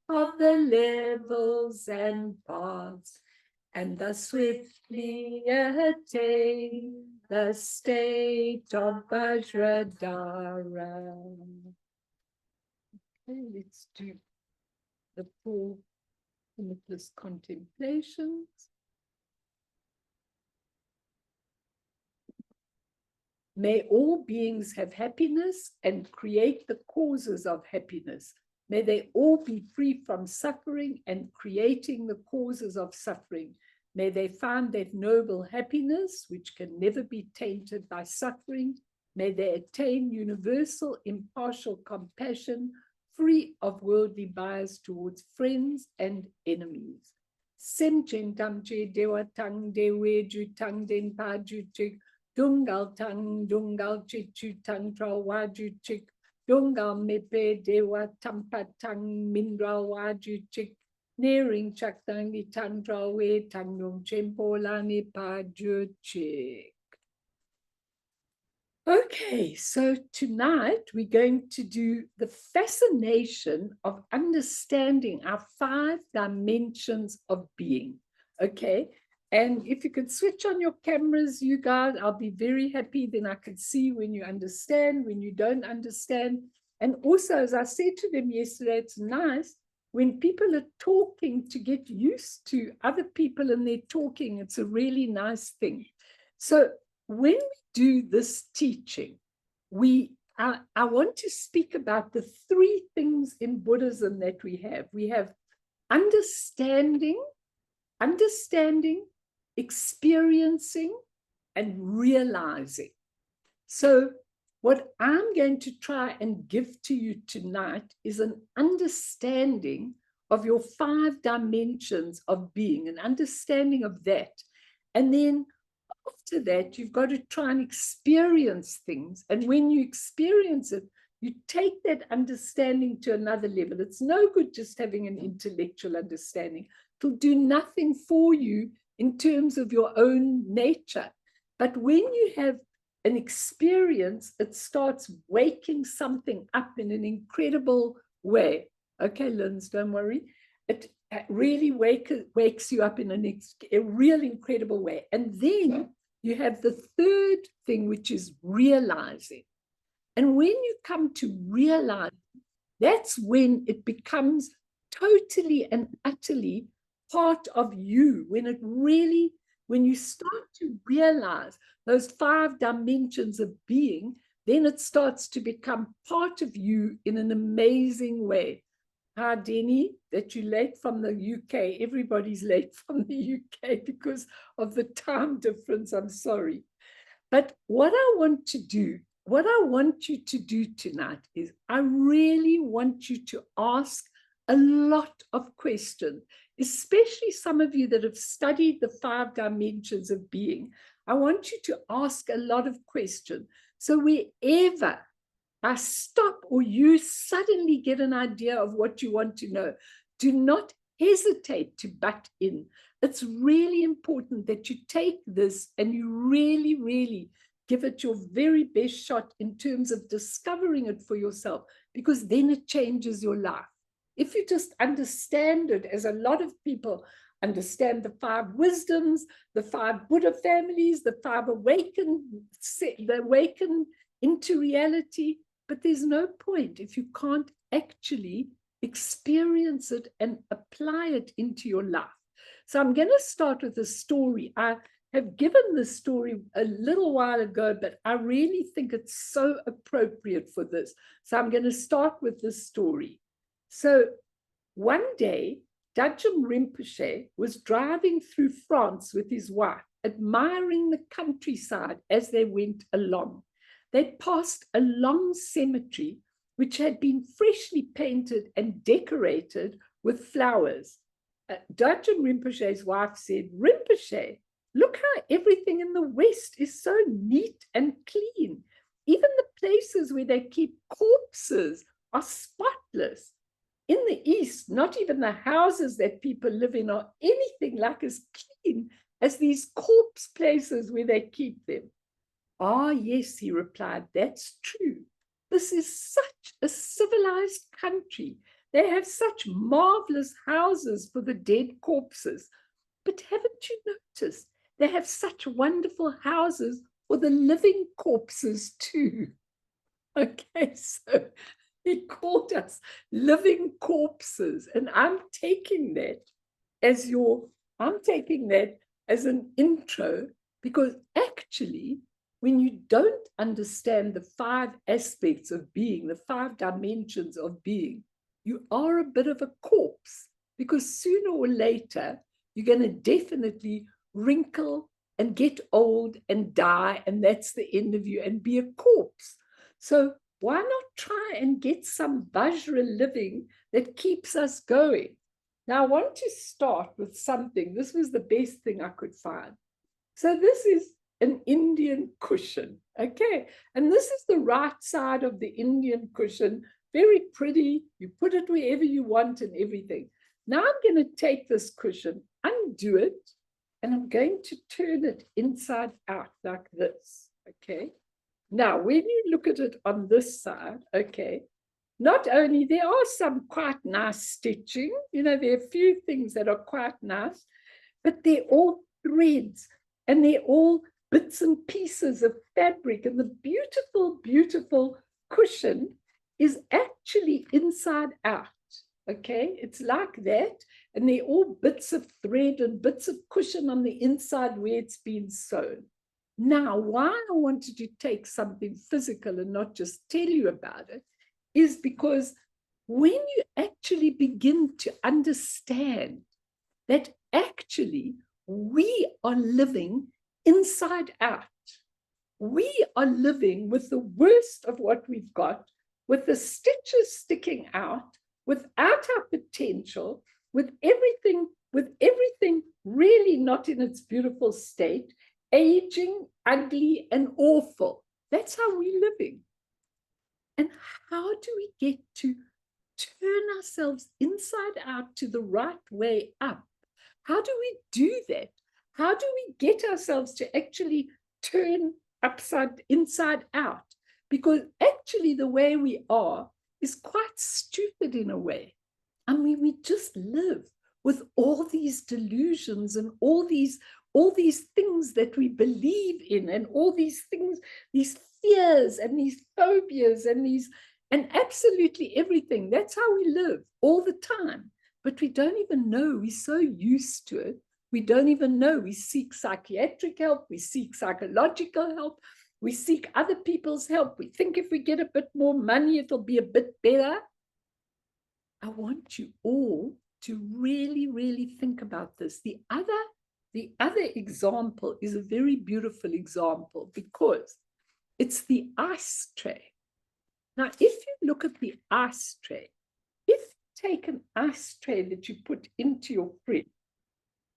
of the levels and paths, and thus swiftly attain the state of Vajradhara. Okay, let's do the 4 limitless contemplations. May all beings have happiness and create the causes of happiness. May they all be free from suffering and creating the causes of suffering. May they find that noble happiness, which can never be tainted by suffering. May they attain universal impartial compassion, free of worldly bias towards friends and enemies. Semchen tamche dewatang dewe jutang den pa jutik Dungal tang, dungal chichu tang tra waju chik, dungal mepe dewa tampa tang mindra waju chik, nearing chak tangi tang tra we tang nung chempo lani pa ju chik. Okay, so tonight we're going to do the fascination of understanding our 5 dimensions of being. Okay, and if you could switch on your cameras, you guys, I'll be very happy. Then I can see when you understand, when you don't understand. And also, as I said to them yesterday, it's nice when people are talking to get used to other people and they're talking. It's a really nice thing. So when we do this teaching, I want to speak about the 3 things in Buddhism that we have. We have understanding, experiencing, and realizing. So what I'm going to try and give to you tonight is an understanding of your 5 dimensions of being, an understanding of that. And then after that, you've got to try and experience things. And when you experience it, you take that understanding to another level. It's no good just having an intellectual understanding. It'll do nothing for you in terms of your own nature. But when you have an experience, it starts waking something up in an incredible way. Okay, Linz, don't worry. It really wakes you up in a real incredible way. And then you have the 3rd thing, which is realizing. And when you come to realize, that's when it becomes totally and utterly part of you. When you start to realize those 5 dimensions of being, then it starts to become part of you in an amazing way. Hi, Denny, that you're late from the UK. Everybody's late from the UK because of the time difference. I'm sorry. But what I want you to do tonight is I really want you to ask a lot of questions, especially some of you that have studied the 5 dimensions of being. I want you to ask a lot of questions. So wherever I stop or you suddenly get an idea of what you want to know, do not hesitate to butt in. It's really important that you take this and you really, really give it your very best shot in terms of discovering it for yourself, because then it changes your life. If you just understand it, as a lot of people understand the 5 wisdoms, the 5 Buddha families, the 5 awakened into reality, but there's no point if you can't actually experience it and apply it into your life. So I'm going to start with a story. I have given this story a little while ago, but I really think it's so appropriate for this. So I'm going to start with this story. So one day, Dajjal Rinpoche was driving through France with his wife, admiring the countryside as they went along. They passed a long cemetery which had been freshly painted and decorated with flowers. Dajjal Rinpoche's wife said, "Rinpoche, look how everything in the West is so neat and clean. Even the places where they keep corpses are spotless. In the East, not even the houses that people live in are anything like as clean as these corpse places where they keep them." "Ah, yes," he replied, "that's true. This is such a civilized country. They have such marvelous houses for the dead corpses. But haven't you noticed? They have such wonderful houses for the living corpses too. Okay, so he called us living corpses. And I'm taking that as an intro, because actually, when you don't understand the 5 aspects of being, the 5 dimensions of being, you are a bit of a corpse, because sooner or later, you're going to definitely wrinkle and get old and die, and that's the end of you, and be a corpse. So why not try and get some Vajra living that keeps us going? Now, I want to start with something. This was the best thing I could find. So this is an Indian cushion, okay? And this is the right side of the Indian cushion. Very pretty. You put it wherever you want and everything. Now I'm going to take this cushion, undo it, and I'm going to turn it inside out like this, okay? Now, when you look at it on this side, okay, not only there are some quite nice stitching, there are a few things that are quite nice, but they're all threads and they're all bits and pieces of fabric. And the beautiful, beautiful cushion is actually inside out. Okay, it's like that. And they're all bits of thread and bits of cushion on the inside where it's been sewn. Now, why I wanted to take something physical and not just tell you about it is because when you actually begin to understand that actually we are living inside out, we are living with the worst of what we've got, with the stitches sticking out, without our potential, with everything really not in its beautiful state, aging, ugly, and awful. That's how we're living. And how do we get to turn ourselves inside out to the right way up? How do we do that? How do we get ourselves to actually turn inside out? Because actually the way we are is quite stupid in a way. I mean, we just live with all these delusions and all these things that we believe in, and all these things, these fears and these phobias and absolutely everything. That's how we live all the time. But we don't even know. We're so used to it. We don't even know. We seek psychiatric help. We seek psychological help. We seek other people's help. We think if we get a bit more money, it'll be a bit better. I want you all to really, really think about this. The other example is a very beautiful example because it's the ice tray. Now, if you look at the ice tray, if you take an ice tray that you put into your fridge,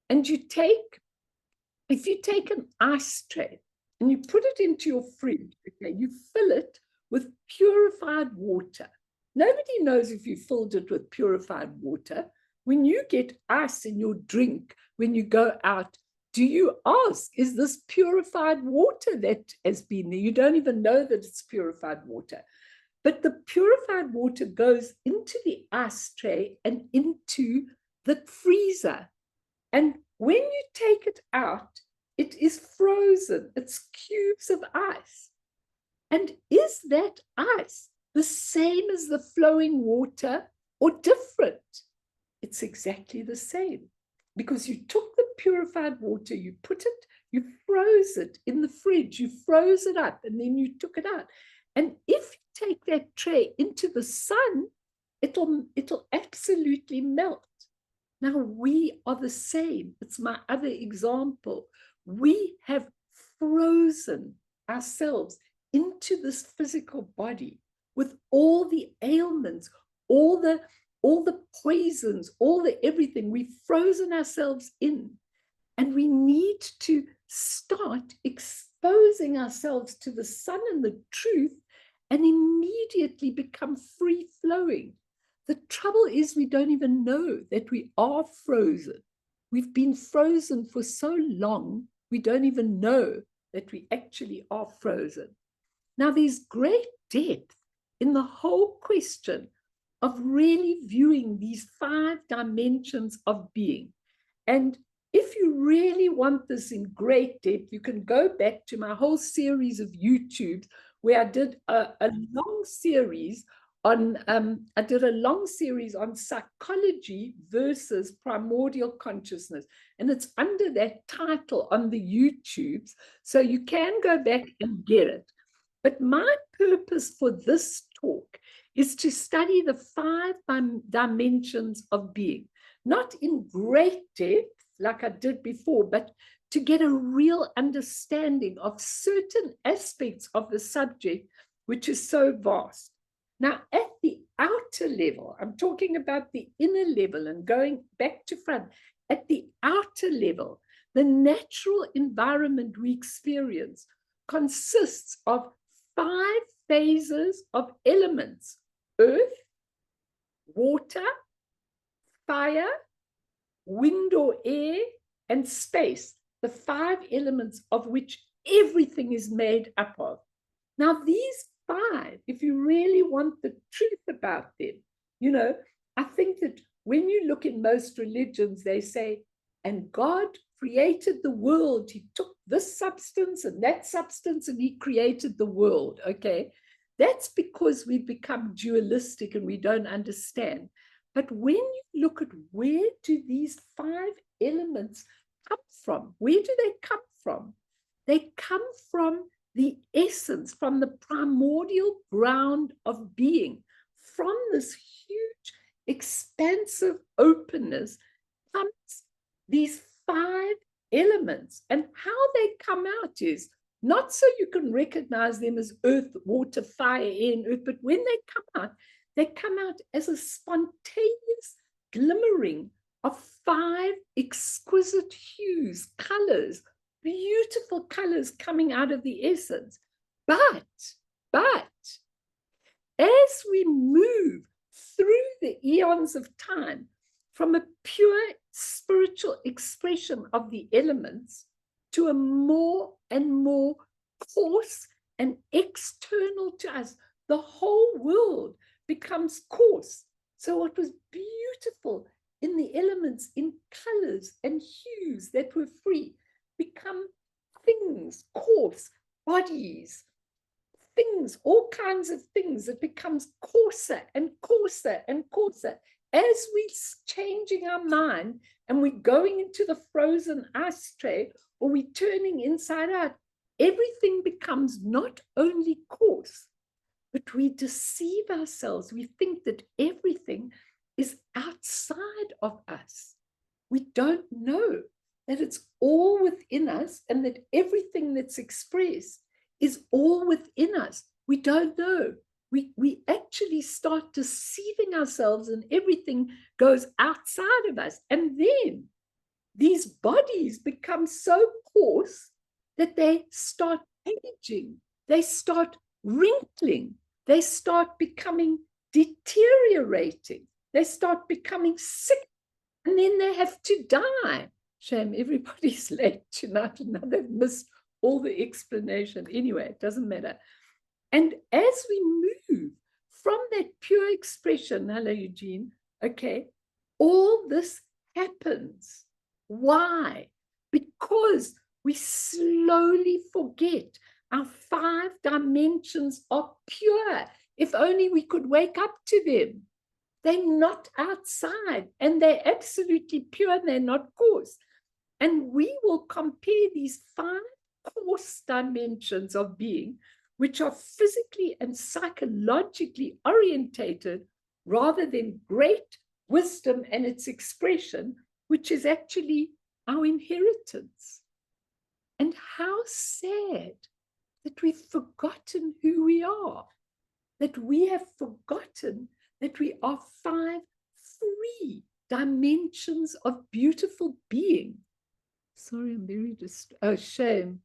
and if you take an ice tray and you put it into your fridge, okay, you fill it with purified water. Nobody knows if you filled it with purified water. When you get ice in your drink, when you go out, do you ask, is this purified water that has been there? You don't even know that it's purified water. But the purified water goes into the ice tray and into the freezer. And when you take it out, it is frozen. It's cubes of ice. And is that ice the same as the flowing water or different? It's exactly the same, because you took the purified water, you you froze it in the fridge, you froze it up, and then you took it out. And if you take that tray into the sun, it'll absolutely melt. Now we are the same. It's my other example. We have frozen ourselves into this physical body with all the ailments, all the poisons, all the everything. We've frozen ourselves in, and we need to start exposing ourselves to the sun and the truth and immediately become free-flowing. The trouble is we don't even know that we are frozen. We've been frozen for so long, we don't even know that we actually are frozen. Now, there's great depth in the whole question of really viewing these 5 dimensions of being. And if you really want this in great depth, you can go back to my whole series of YouTube where I did a long series on psychology versus primordial consciousness. And it's under that title on the YouTubes. So you can go back and get it. But my purpose for this talk is to study the 5 dimensions of being, not in great depth like I did before, but to get a real understanding of certain aspects of the subject, which is so vast. Now, at the outer level, I'm talking about the inner level and going back to front. At the outer level, the natural environment we experience consists of 5 phases of elements: earth, water, fire, wind or air, and space, the 5 elements of which everything is made up of. Now, these 5, if you really want the truth about them, I think that when you look in most religions, they say, and God created the world. He took this substance and that substance and he created the world, okay? That's because we've become dualistic and we don't understand. But when you look at where do these 5 elements come from, where do they come from? They come from the essence, from the primordial ground of being. From this huge, expansive openness comes these 5 elements. And how they come out is not so you can recognize them as earth, water, fire, air, and earth, but when they come out as a spontaneous glimmering of 5 exquisite hues, colors, beautiful colors coming out of the essence. But as we move through the eons of time from a pure spiritual expression of the elements to a more and more coarse and external to us, the whole world becomes coarse. So what was beautiful in the elements, in colors and hues that were free, become things, coarse, bodies, things, all kinds of things. It becomes coarser and coarser and coarser. As we're changing our mind and we're going into the frozen ice tray or we're turning inside out, everything becomes not only coarse, but we deceive ourselves. We think that everything is outside of us. We don't know that it's all within us and that everything that's expressed is all within us. We don't know. We actually start deceiving ourselves and everything goes outside of us. And then these bodies become so coarse that they start aging, they start wrinkling, they start becoming deteriorating, they start becoming sick, and then they have to die. Shame, everybody's late tonight and now they've missed all the explanation. Anyway, it doesn't matter. And as we move from that pure expression, hello, Eugene, okay, all this happens. Why? Because we slowly forget our 5 dimensions are pure. If only we could wake up to them. They're not outside and they're absolutely pure and they're not coarse. And we will compare these 5 coarse dimensions of being, which are physically and psychologically orientated, rather than great wisdom and its expression, which is actually our inheritance. And how sad that we've forgotten who we are, that we have forgotten that we are 5 free dimensions of beautiful being. Sorry, I'm very oh, shame.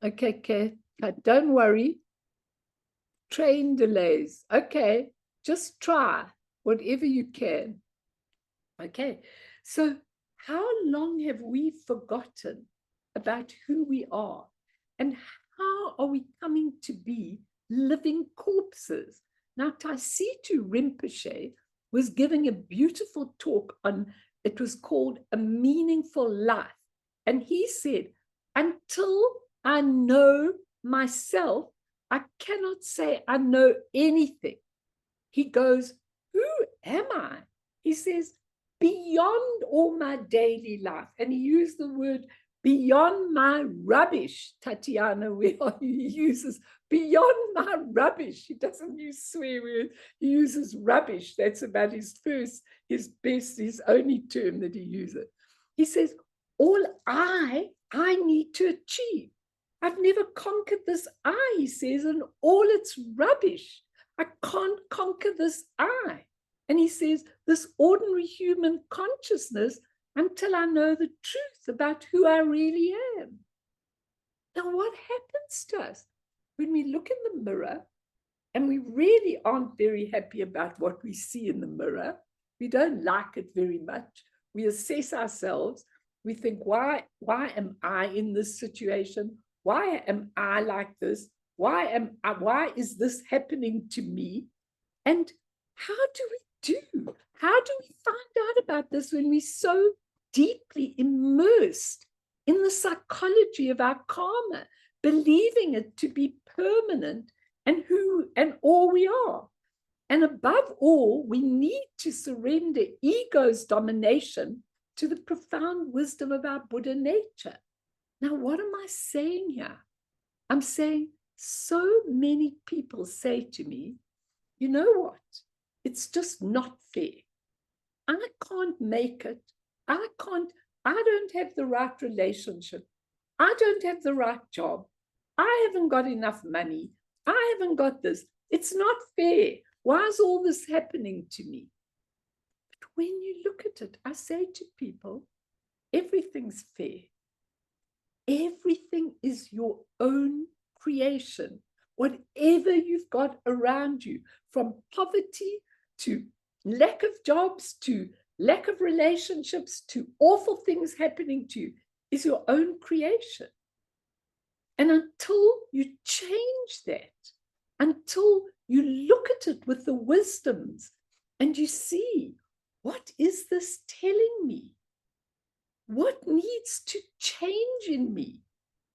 Okay, don't worry. Train delays. Okay, just try whatever you can. Okay, so how long have we forgotten about who we are? And how are we coming to be living corpses? Now, Taisitu Rinpoche, was giving a beautiful talk on, it was called A Meaningful Life. And he said, until I know myself, I cannot say I know anything. He goes, who am I? He says, beyond all my daily life. And he used the word beyond my rubbish, Tatiana, where he uses beyond my rubbish. He doesn't use swear words, he uses rubbish. That's about his first, his best, his only term that he uses. He says, all I need to achieve. I've never conquered this I, he says, and all its rubbish. I can't conquer this I. And he says, this ordinary human consciousness until I know the truth about who I really am. Now, what happens to us when we look in the mirror and we really aren't very happy about what we see in the mirror? We don't like it very much. We assess ourselves. We think, why am I in this situation? Why am I like this? Why is this happening to me? And how do we do? How do we find out about this when we're so deeply immersed in the psychology of our karma, believing it to be permanent and who and all we are? And above all, we need to surrender ego's domination to the profound wisdom of our Buddha nature. Now, what am I saying here? I'm saying so many people say to me, you know what? It's just not fair. I can't make it. I don't have the right relationship. I don't have the right job. I haven't got enough money. I haven't got this. It's not fair. Why is all this happening to me? But when you look at it, I say to people, everything's fair. Everything is your own creation. Whatever you've got around you, from poverty to lack of jobs, to lack of relationships, to awful things happening to you, is your own creation. And until you change that, until you look at it with the wisdoms and you see, what is this telling me? What needs to change in me?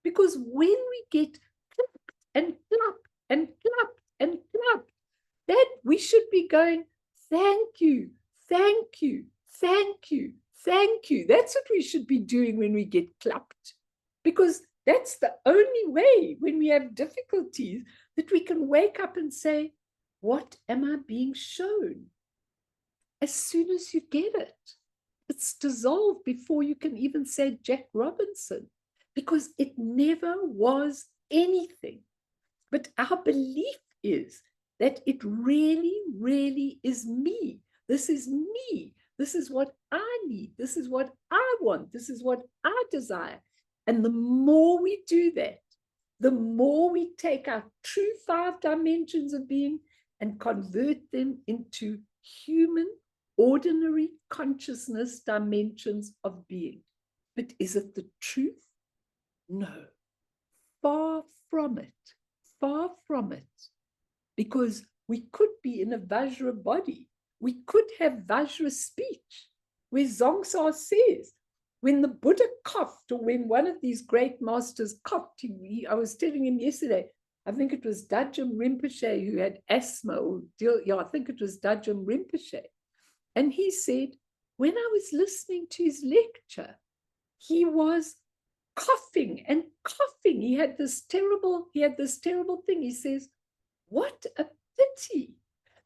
Because when we get clapped and clapped and clapped and clapped, that we should be going, thank you, thank you, thank you, thank you. That's what we should be doing when we get clapped. Because that's the only way when we have difficulties that we can wake up and say, what am I being shown? As soon as you get it, it's dissolved before you can even say Jack Robinson, because it never was anything. But our belief is that it really, really is me. This is me. This is what I need. This is what I want. This is what I desire. And the more we do that, the more we take our true 5 dimensions of being and convert them into human, ordinary consciousness dimensions of being. But is it the truth? No. Far from it. Far from it. Because we could be in a Vajra body. We could have Vajra speech, where Zongsa says, when the Buddha coughed, or when one of these great masters coughed, I was telling him yesterday, I think it was Dajjam Rinpoche who had asthma, I think it was Dajjam Rinpoche. And he said, when I was listening to his lecture, he was coughing and coughing. He had this terrible thing. He says, what a pity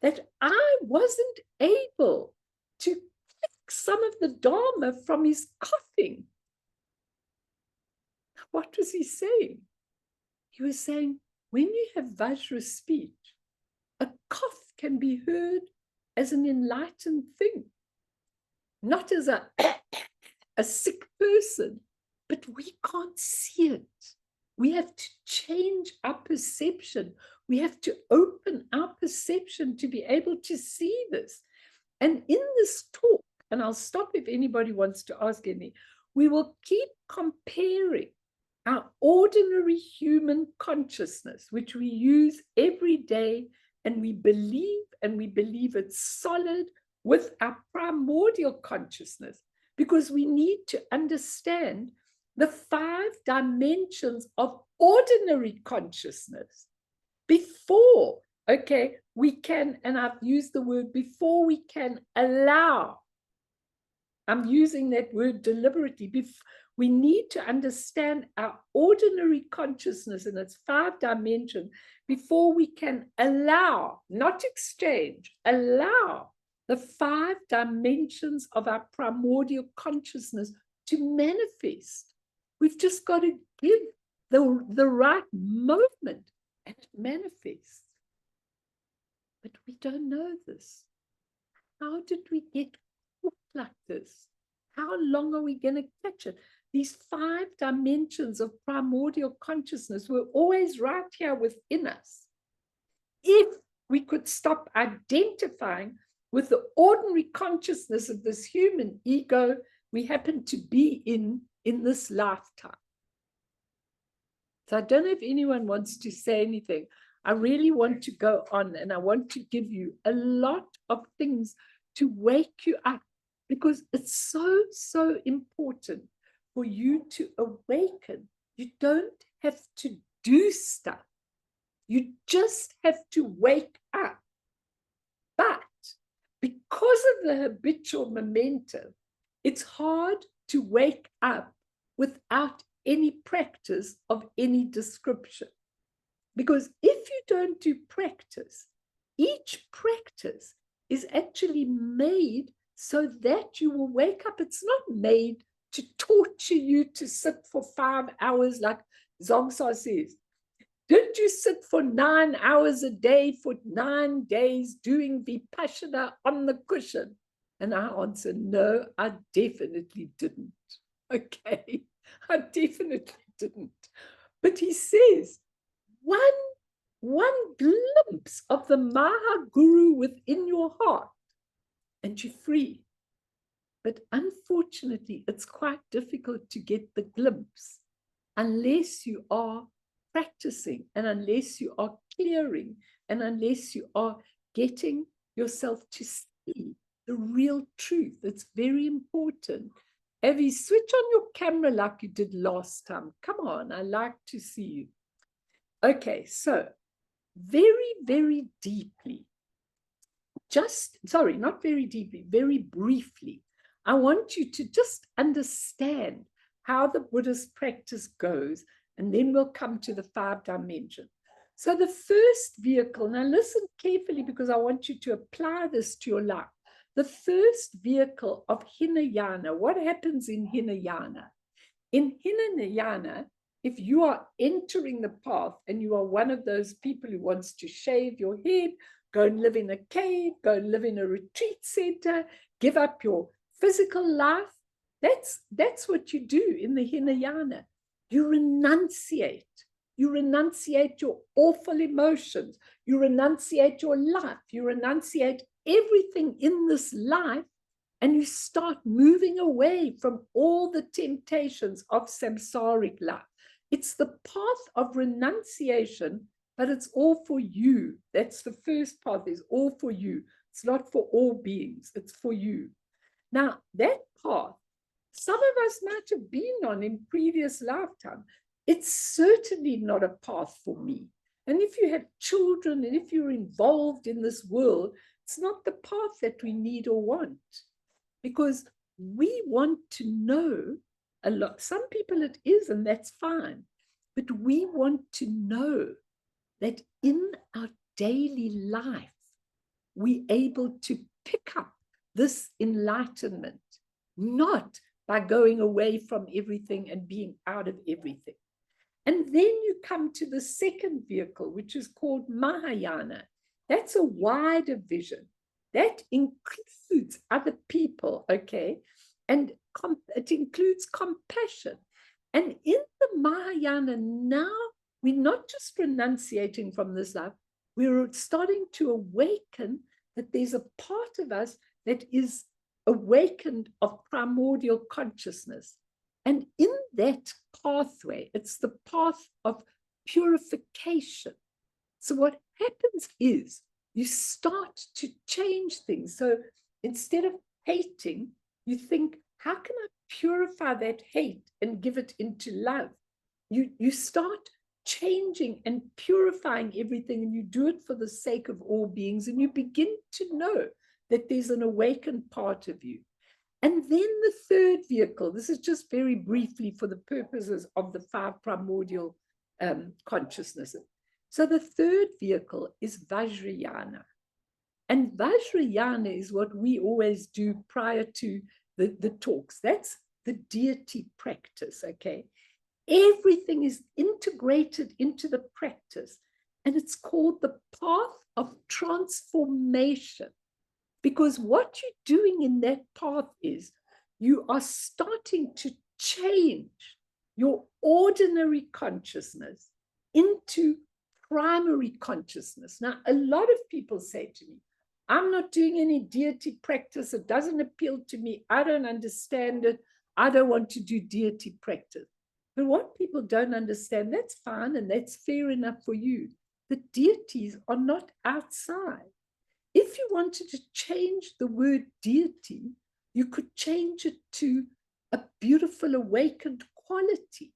that I wasn't able to pick some of the Dharma from his coughing. What was he saying? He was saying, when you have Vajra speech, a cough can be heard as an enlightened thing, not as a sick person, but we can't see it. We have to change our perception. We have to open our perception to be able to see this. And in this talk, and I'll stop if anybody wants to ask any, we will keep comparing our ordinary human consciousness, which we use every day, and we believe it's solid, with our primordial consciousness, because we need to understand the 5 dimensions of ordinary consciousness before, okay, we can, and I've used the word before we can allow. I'm using that word deliberately. We need to understand our ordinary consciousness in its 5 dimensions before we can allow, not exchange, allow the 5 dimensions of our primordial consciousness to manifest. We've just got to give the right moment and it manifests. But we don't know this. How did we get caught like this? How long are we going to catch it? These 5 dimensions of primordial consciousness were always right here within us. If we could stop identifying with the ordinary consciousness of this human ego we happen to be in this lifetime. So I don't know if anyone wants to say anything. I really want to go on, and I want to give you a lot of things to wake you up, because it's so, so important for you to awaken. You don't have to do stuff. You just have to wake up. But because of the habitual momentum, it's hard to wake up without any practice of any description. Because if you don't do practice, each practice is actually made so that you will wake up. It's not made to torture you to sit for 5 hours like Zongsa says. Did you sit for 9 hours a day for 9 days doing Vipassana on the cushion? And I answer, no, I definitely didn't. Okay, I definitely didn't. But he says, one glimpse of the Maha Guru within your heart, and you're free. But unfortunately, it's quite difficult to get the glimpse unless you are practicing, and unless you are clearing, and unless you are getting yourself to see the real truth. It's very important. Avi, switch on your camera like you did last time. Come on, I like to see you. Okay, so very, very deeply, not very deeply, very briefly, I want you to just understand how the Buddhist practice goes, and then we'll come to the 5 dimensions. So the first vehicle, now listen carefully because I want you to apply this to your life. The first vehicle of Hinayana, what happens in Hinayana? In Hinayana, if you are entering the path and you are one of those people who wants to shave your head, go and live in a cave, go and live in a retreat center, give up your physical life, that's what you do in the Hinayana. You renunciate. You renunciate your awful emotions. You renunciate your life. You renunciate everything in this life, and you start moving away from all the temptations of samsaric life. It's the path of renunciation, but it's all for you. That's the first path, is all for you. It's not for all beings. It's for you. Now, that path, some of us might have been on in previous lifetime. It's certainly not a path for me. And if you have children and if you're involved in this world, it's not the path that we need or want, because we want to know a lot. Some people it is, and that's fine. But we want to know that in our daily life, we're able to pick up this enlightenment, not by going away from everything and being out of everything. And then you come to the second vehicle, which is called Mahayana. That's a wider vision. That includes other people, okay? And it includes compassion. And in the Mahayana now, we're not just renunciating from this life, we're starting to awaken that there's a part of us that is awakened of primordial consciousness. And in that pathway, it's the path of purification. So what happens is you start to change things. So instead of hating, you think, how can I purify that hate and give it into love? You start changing and purifying everything, and you do it for the sake of all beings, and you begin to know that there's an awakened part of you. And then the third vehicle, this is just very briefly for the purposes of the 5 primordial consciousnesses. So the third vehicle is Vajrayana. And Vajrayana is what we always do prior to the talks. That's the deity practice, okay? Everything is integrated into the practice, and it's called the path of transformation. Because what you're doing in that path is you are starting to change your ordinary consciousness into primary consciousness. Now, a lot of people say to me, I'm not doing any deity practice. It doesn't appeal to me. I don't understand it. I don't want to do deity practice. But what people don't understand, that's fine, and that's fair enough for you. The deities are not outside. If you wanted to change the word deity, you could change it to a beautiful awakened quality,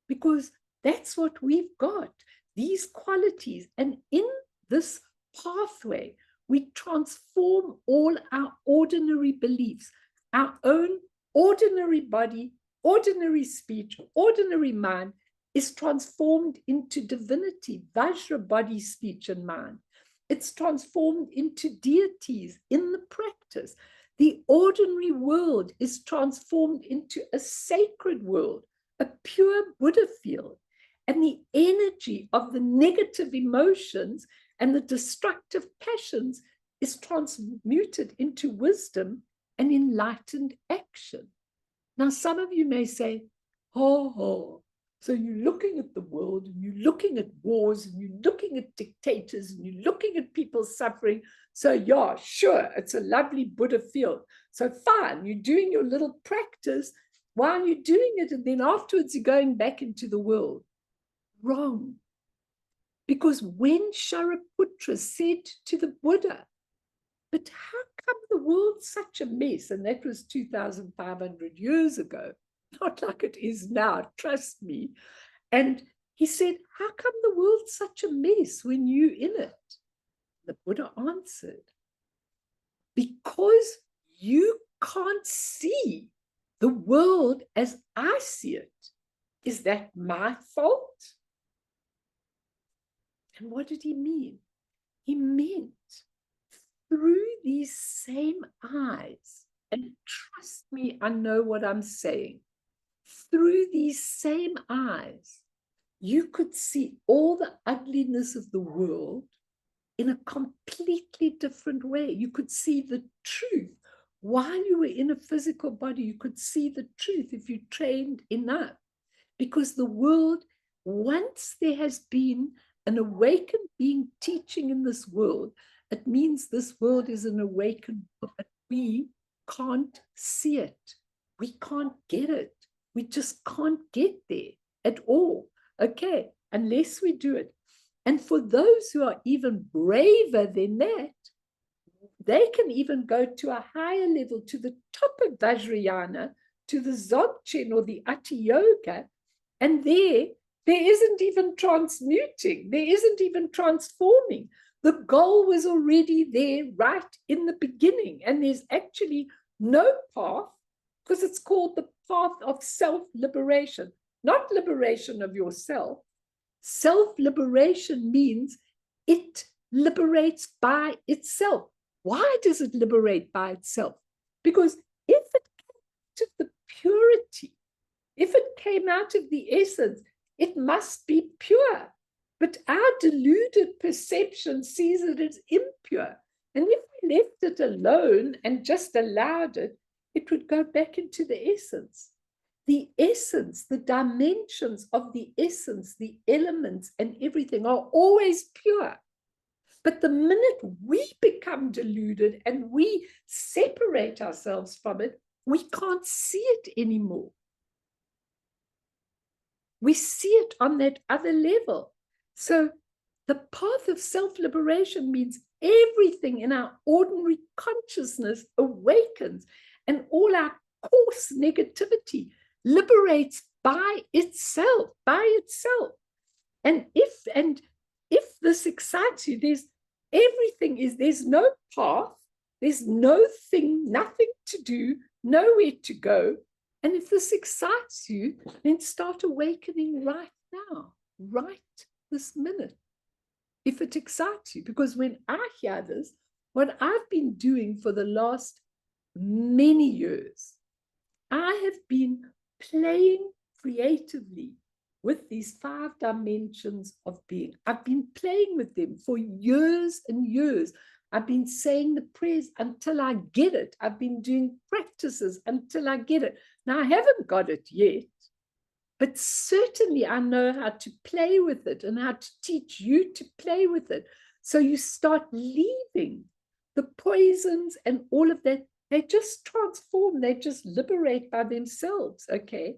because that's what we've got, these qualities. And in this pathway, we transform all our ordinary beliefs, our own ordinary body, ordinary speech, ordinary mind is transformed into divinity, Vajra body, speech, and mind. It's transformed into deities in the practice. The ordinary world is transformed into a sacred world, a pure Buddha field. And the energy of the negative emotions and the destructive passions is transmuted into wisdom and enlightened action. Now, some of you may say, so you're looking at the world, and you're looking at wars, and you're looking at dictators, and you're looking at people suffering. So yeah, sure, it's a lovely Buddha field. So fine, you're doing your little practice while you're doing it, and then afterwards you're going back into the world. Wrong. Because when Shariputra said to the Buddha, but how come the world's such a mess? And that was 2,500 years ago, not like it is now, trust me. And he said, how come the world's such a mess when you're in it? The Buddha answered, because you can't see the world as I see it. Is that my fault? And what did he mean? He meant through these same eyes, and trust me, I know what I'm saying, through these same eyes, you could see all the ugliness of the world in a completely different way. You could see the truth. While you were in a physical body, you could see the truth if you trained enough. Because the world, once there has been an awakened being teaching in this world, it means this world is an awakened world, but we can't see it. We can't get it. We just can't get there at all, okay, unless we do it. And for those who are even braver than that, they can even go to a higher level, to the top of Vajrayana, to the Dzogchen or the Ati Yoga, and there isn't even transmuting, there isn't even transforming. The goal was already there right in the beginning, and there's actually no path, because it's called the path of self-liberation, not liberation of yourself. Self-liberation means it liberates by itself. Why does it liberate by itself? Because if it came out of the purity, if it came out of the essence, it must be pure. But our deluded perception sees it as impure. And if we left it alone and just allowed it, it would go back into the essence. The essence, the dimensions of the essence, the elements and everything are always pure. But the minute we become deluded and we separate ourselves from it, we can't see it anymore. We see it on that other level. So the path of self-liberation means everything in our ordinary consciousness awakens, and all our coarse negativity liberates by itself, And if this excites you, there's no path, there's no thing, nothing to do, nowhere to go. And if this excites you, then start awakening right now, right this minute, if it excites you. Because when I hear this, what I've been doing for the last many years, I have been playing creatively with these 5 dimensions of being. I've been playing with them for years and years. I've been saying the prayers until I get it. I've been doing practices until I get it. Now, I haven't got it yet, but certainly I know how to play with it and how to teach you to play with it. So you start leaving the poisons and all of that. They just transform, they just liberate by themselves, okay?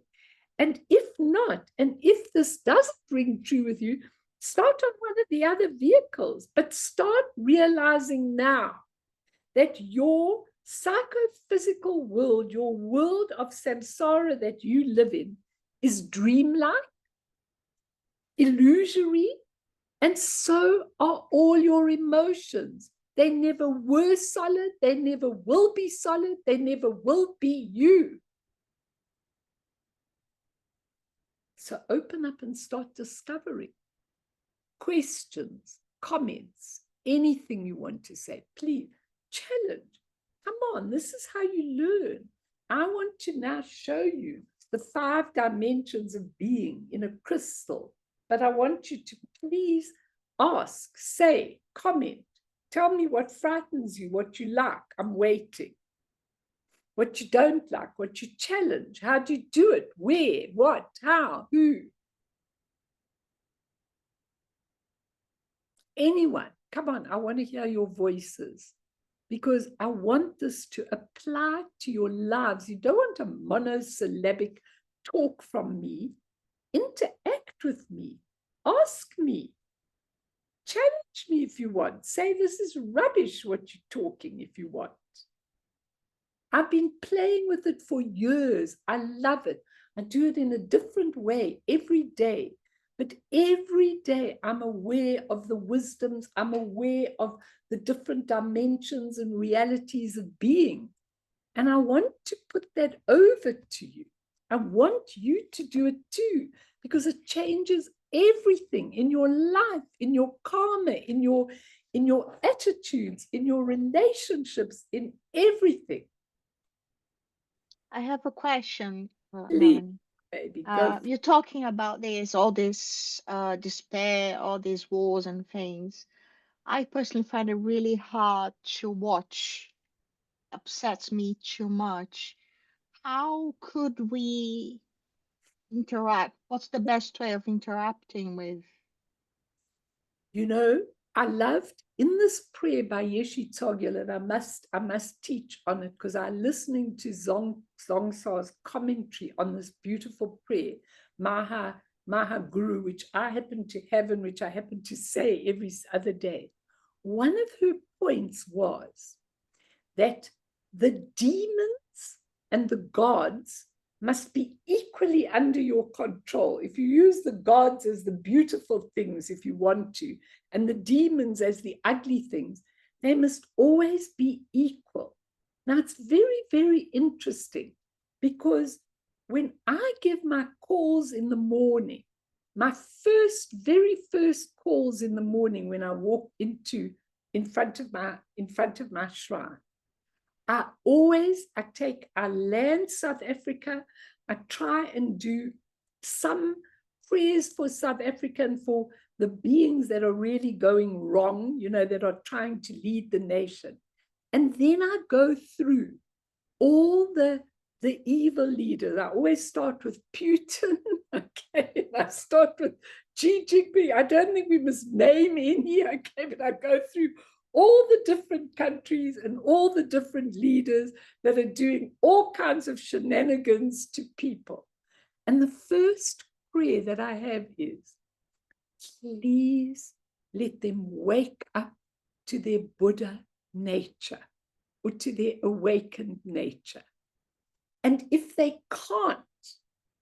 And if not, and if this doesn't ring true with you, start on one of the other vehicles, but start realizing now that your psychophysical world, your world of samsara that you live in, is dreamlike, illusory, and so are all your emotions. They never were solid, they never will be solid, they never will be you. So open up and start discovering. Questions, comments, anything you want to say, please challenge. Come on, this is how you learn. I want to now show you the 5 dimensions of being in a crystal, but I want you to please ask, say, comment, tell me what frightens you, what you like. I'm waiting. What you don't like, what you challenge, how do you do it, where, what, how, who. Anyone, come on, I want to hear your voices, because I want this to apply to your lives. You don't want a monosyllabic talk from me. Interact with me, ask me, challenge me if you want. Say this is rubbish what you're talking if you want. I've been playing with it for years. I love it. I do it in a different way every day. But every day I'm aware of the wisdoms. I'm aware of the different dimensions and realities of being. And I want to put that over to you. I want you to do it too, because it changes everything in your life, in your karma, in your attitudes, in your relationships, in everything. I have a question, Please, Melanie. baby, go. You're talking about all this despair, all these wars and things. I personally find it really hard to watch. Upsets me too much. How could we interact? What's the best way of interacting with? You know, I loved in this prayer by Yeshe Tzogyal, and I must teach on it, because I'm listening to Zongsa's commentary on this beautiful prayer, Maha Guru, which I happen to have and which I happen to say every other day. One of her points was that the demons and the gods must be equally under your control. If you use the gods as the beautiful things, if you want to, and the demons as the ugly things, they must always be equal. Now, it's very, very interesting, because when I give my calls in the morning, my very first calls in the morning when I walk in front of my shrine, I land South Africa. I try and do some prayers for South Africa and for the beings that are really going wrong, that are trying to lead the nation. And then I go through all the evil leaders. I always start with Putin, okay? I start with Xi Jinping. I don't think we must name any, okay? But I go through all the different countries and all the different leaders that are doing all kinds of shenanigans to people. And the first prayer that I have is, please let them wake up to their Buddha nature or to their awakened nature. And if they can't,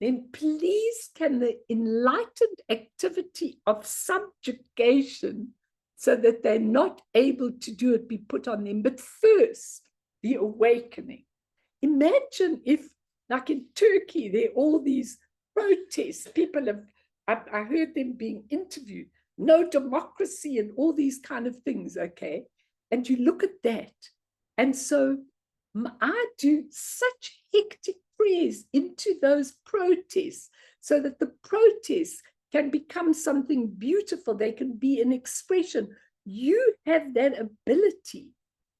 then please can the enlightened activity of subjugation, so that they're not able to do it, be put on them. But first, the awakening. Imagine if, like in Turkey, there are all these protests. People have, I heard them being interviewed, no democracy and all these kind of things, okay? And you look at that. And so I do such hectic prayers into those protests, so that the protests can become something beautiful. They can be an expression. You have that ability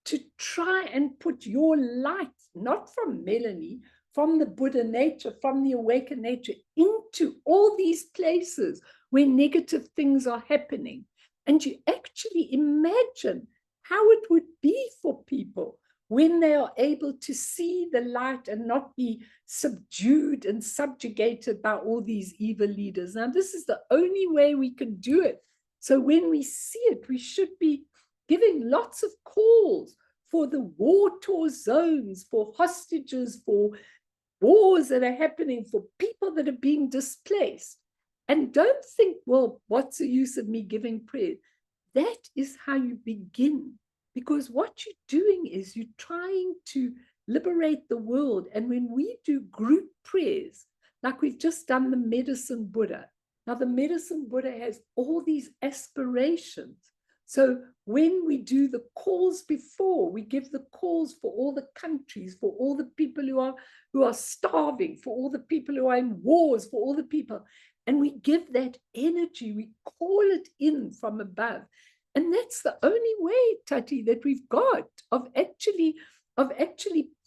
to try and put your light, not from Melanie, from the Buddha nature, from the awakened nature, into all these places where negative things are happening. And you actually imagine how it would be for people when they are able to see the light and not be subdued and subjugated by all these evil leaders. Now, this is the only way we can do it. So when we see it, we should be giving lots of calls for the war-torn zones, for hostages, for wars that are happening, for people that are being displaced. And don't think, well, what's the use of me giving prayer? That is how you begin. Because what you're doing is you're trying to liberate the world. And when we do group prayers, like we've just done the Medicine Buddha. Now, the Medicine Buddha has all these aspirations. So when we do the calls before, we give the calls for all the countries, for all the people who are starving, for all the people who are in wars, for all the people. And we give that energy, we call it in from above. And that's the only way, Tati, that we've got of actually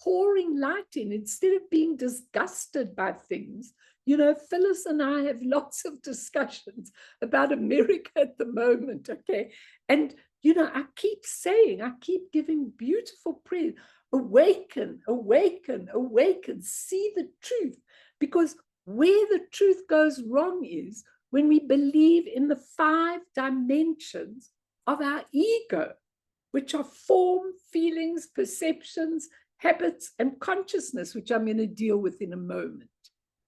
pouring light in, instead of being disgusted by things. You know, Phyllis and I have lots of discussions about America at the moment, okay? And, you know, I keep giving beautiful prayers. Awaken, awaken, awaken, see the truth. Because where the truth goes wrong is when we believe in the 5 dimensions of our ego, which are form, feelings, perceptions, habits, and consciousness, which I'm going to deal with in a moment.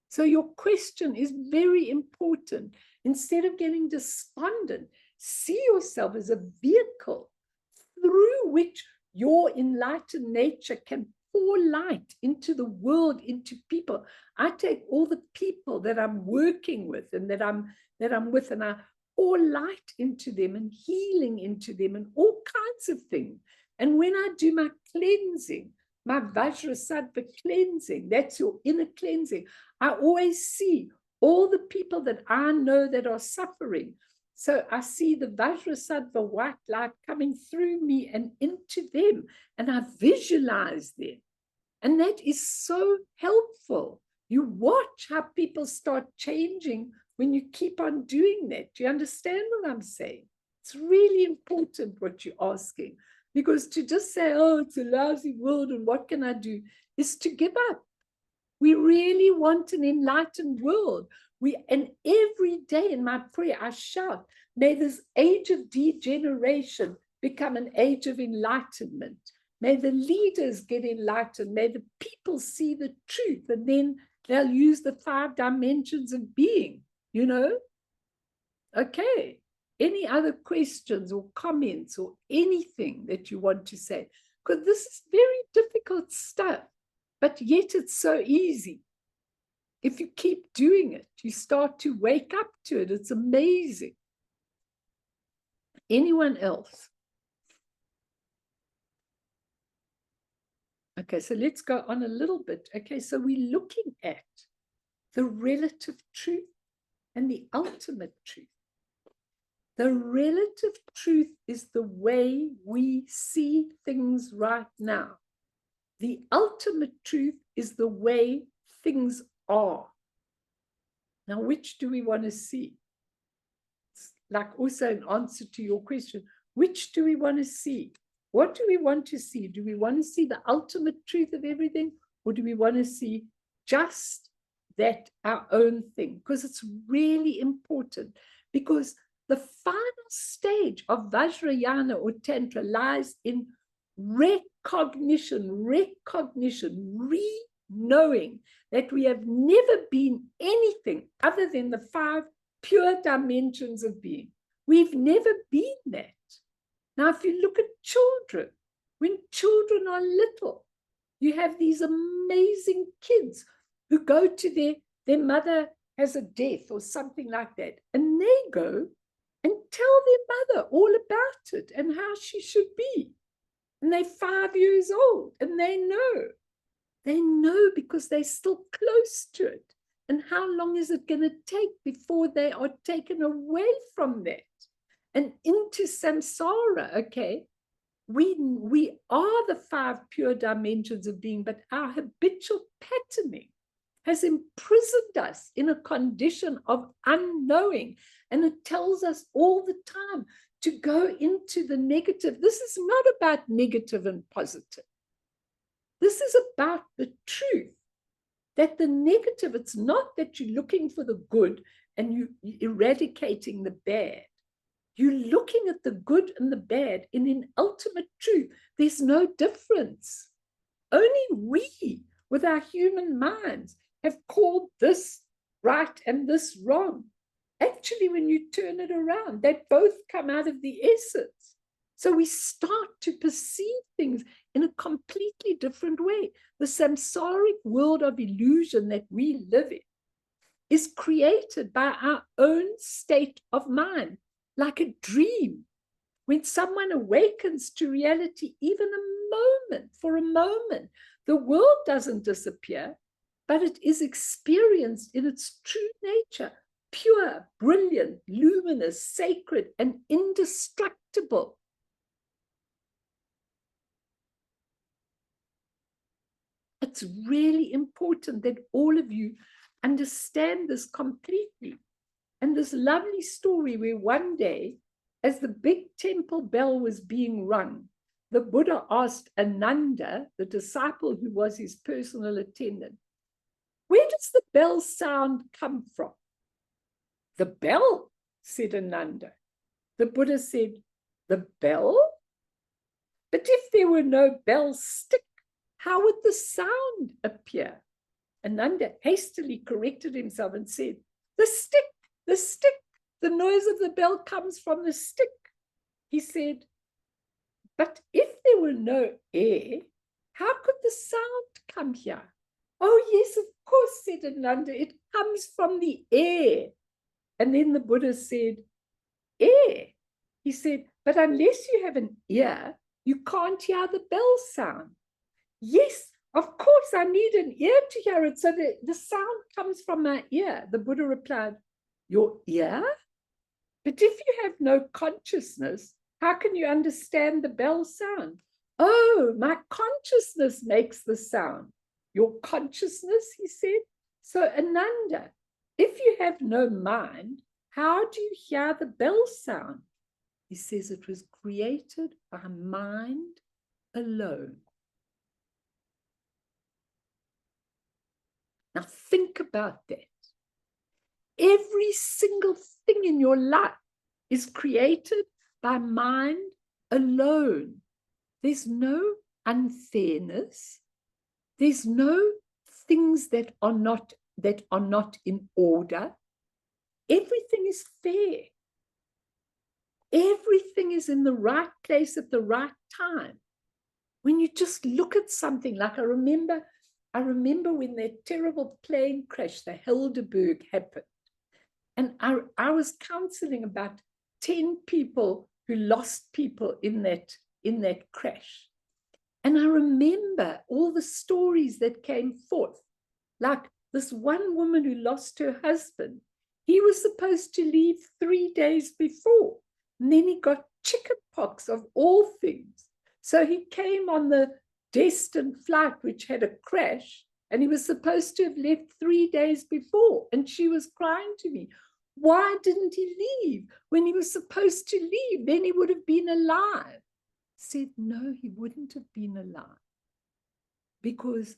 So your question is very important. Instead of getting despondent, see yourself as a vehicle through which your enlightened nature can pour light into the world, into people. I take all the people that I'm working with and that I'm with, and I pour light into them and healing into them and all kinds of things. And when I do my cleansing, my Vajrasattva cleansing, that's your inner cleansing, I always see all the people that I know that are suffering. So I see the Vajrasattva white light coming through me and into them, and I visualize them. And that is so helpful. You watch how people start changing when you keep on doing that. Do you understand what I'm saying? It's really important what you're asking, because to just say, oh, it's a lousy world and what can I do, is to give up. We really want an enlightened world. And every day in my prayer, I shout, may this age of degeneration become an age of enlightenment. May the leaders get enlightened. May the people see the truth, and then they'll use the 5 dimensions of being, you know? Okay. Any other questions or comments or anything that you want to say? Because this is very difficult stuff, but yet it's so easy. If you keep doing it, you start to wake up to it. It's amazing. Anyone else? Okay, so let's go on a little bit. Okay, so we're looking at the relative truth and the ultimate truth. The relative truth is the way we see things right now. The ultimate truth is the way things are. Now, which do we want to see? It's like also an answer to your question. Which do we want to see? What do we want to see? Do we want to see the ultimate truth of everything? Or do we want to see just that our own thing? Because it's really important. Because The final stage of Vajrayana or Tantra lies in recognition, re-knowing that we have never been anything other than the 5 pure dimensions of being. We've never been that. Now, if you look at children, when children are little, you have these amazing kids who go to their mother has a death or something like that, and they go and tell their mother all about it and how she should be. And they're 5 years old, and they know. They know because they're still close to it. And how long is it going to take before they are taken away from that and into samsara? Okay, we are the 5 pure dimensions of being, but our habitual patterning has imprisoned us in a condition of unknowing. And it tells us all the time to go into the negative. This is not about negative and positive. This is about the truth that the negative, it's not that you're looking for the good and you're eradicating the bad. You're looking at the good and the bad, and in ultimate truth, there's no difference. Only we, with our human minds, have called this right and this wrong. Actually, when you turn it around, they both come out of the essence. So we start to perceive things in a completely different way. The samsaric world of illusion that we live in is created by our own state of mind, like a dream. When someone awakens to reality, even for a moment, the world doesn't disappear, but it is experienced in its true nature, pure, brilliant, luminous, sacred, and indestructible. It's really important that all of you understand this completely. And this lovely story where one day, as the big temple bell was being rung, the Buddha asked Ananda, the disciple who was his personal attendant, where does the bell sound come from? The bell, said Ananda. The Buddha said, the bell? But if there were no bell stick, how would the sound appear? Ananda hastily corrected himself and said, the stick, the stick, the noise of the bell comes from the stick. He said, but if there were no air, how could the sound come here? Oh, yes, of course, said Ananda, it comes from the air. And then the Buddha said, air? He said, but unless you have an ear, you can't hear the bell sound. Yes, of course, I need an ear to hear it, so the sound comes from my ear. The Buddha replied, your ear? But if you have no consciousness, how can you understand the bell sound? Oh, my consciousness makes the sound. Your consciousness, he said. So Ananda, if you have no mind, how do you hear the bell sound? He says it was created by mind alone. Now think about that. Every single thing in your life is created by mind alone. There's no unfairness. There's no things that are not in order. Everything is fair. Everything is in the right place at the right time. When you just look at something, like I remember when that terrible plane crash, the Helderberg, happened. And I was counseling about 10 people who lost people in that crash. And I remember all the stories that came forth. Like this one woman who lost her husband. He was supposed to leave 3 days before. And then he got chickenpox of all things. So he came on the destined flight, which had a crash, and he was supposed to have left 3 days before. And she was crying to me, why didn't he leave when he was supposed to leave? Then he would have been alive. I said, no, he wouldn't have been alive, because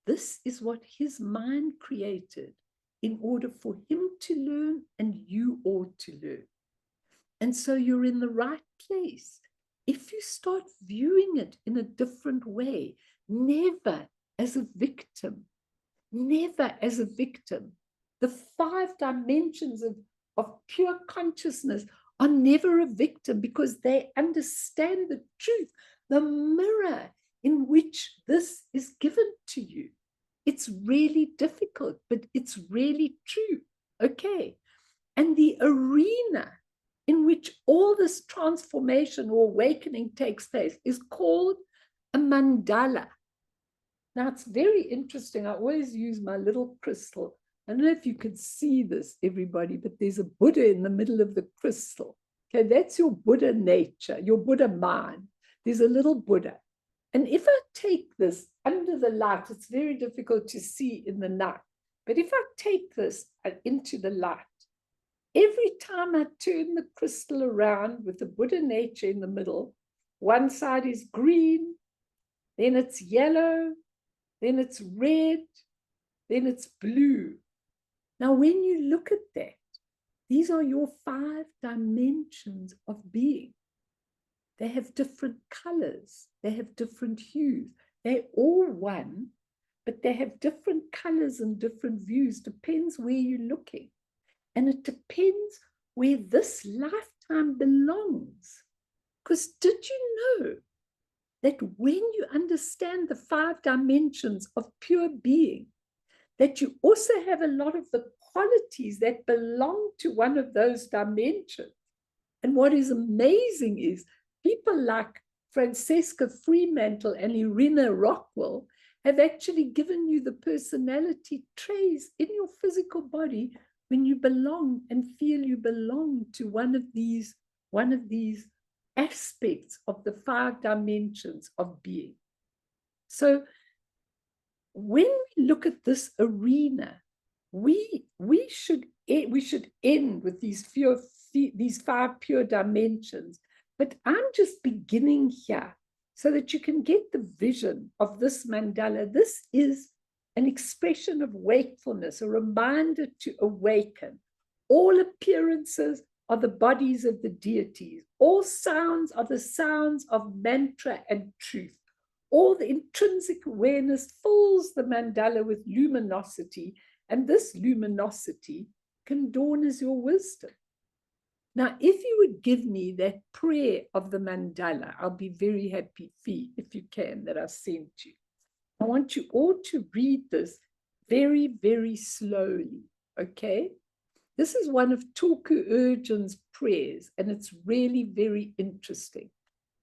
this is what his mind created in order for him to learn and you ought to learn. And so you're in the right place. If you start viewing it in a different way, never as a victim, never as a victim. The 5 dimensions of pure consciousness are never a victim because they understand the truth, the mirror in which this is given to you. It's really difficult, but it's really true. Okay. And the arena in which all this transformation or awakening takes place is called a mandala. Now, it's very interesting. I always use my little crystal. I don't know if you could see this, everybody, but there's a Buddha in the middle of the crystal. Okay, that's your Buddha nature, your Buddha mind. There's a little Buddha. And if I take this under the light, it's very difficult to see in the night. But if I take this into the light, every time I turn the crystal around with the Buddha nature in the middle, one side is green, then it's yellow, then it's red, then it's blue. Now, when you look at that, these are your 5 dimensions of being. They have different colors. They have different hues. They're all one, but they have different colors and different views. Depends where you're looking. And it depends where this lifetime belongs. Because did you know that when you understand the 5 dimensions of pure being, that you also have a lot of the qualities that belong to one of those dimensions? And what is amazing is people like Francesca Fremantle and Irina Rockwell have actually given you the personality traits in your physical body when you belong and feel you belong to one of these aspects of the 5 dimensions of being. So when we look at this arena, we should end with these 5 pure dimensions. But I'm just beginning here so that you can get the vision of this mandala. This is an expression of wakefulness, a reminder to awaken. All appearances are the bodies of the deities. All sounds are the sounds of mantra and truth. All the intrinsic awareness fills the mandala with luminosity, and this luminosity can dawn as your wisdom. Now, if you would give me that prayer of the mandala, I'll be very happy, if you can, that I sent you. I want you all to read this very, very slowly, okay? This is one of Tulku Urjan's prayers, and it's really very interesting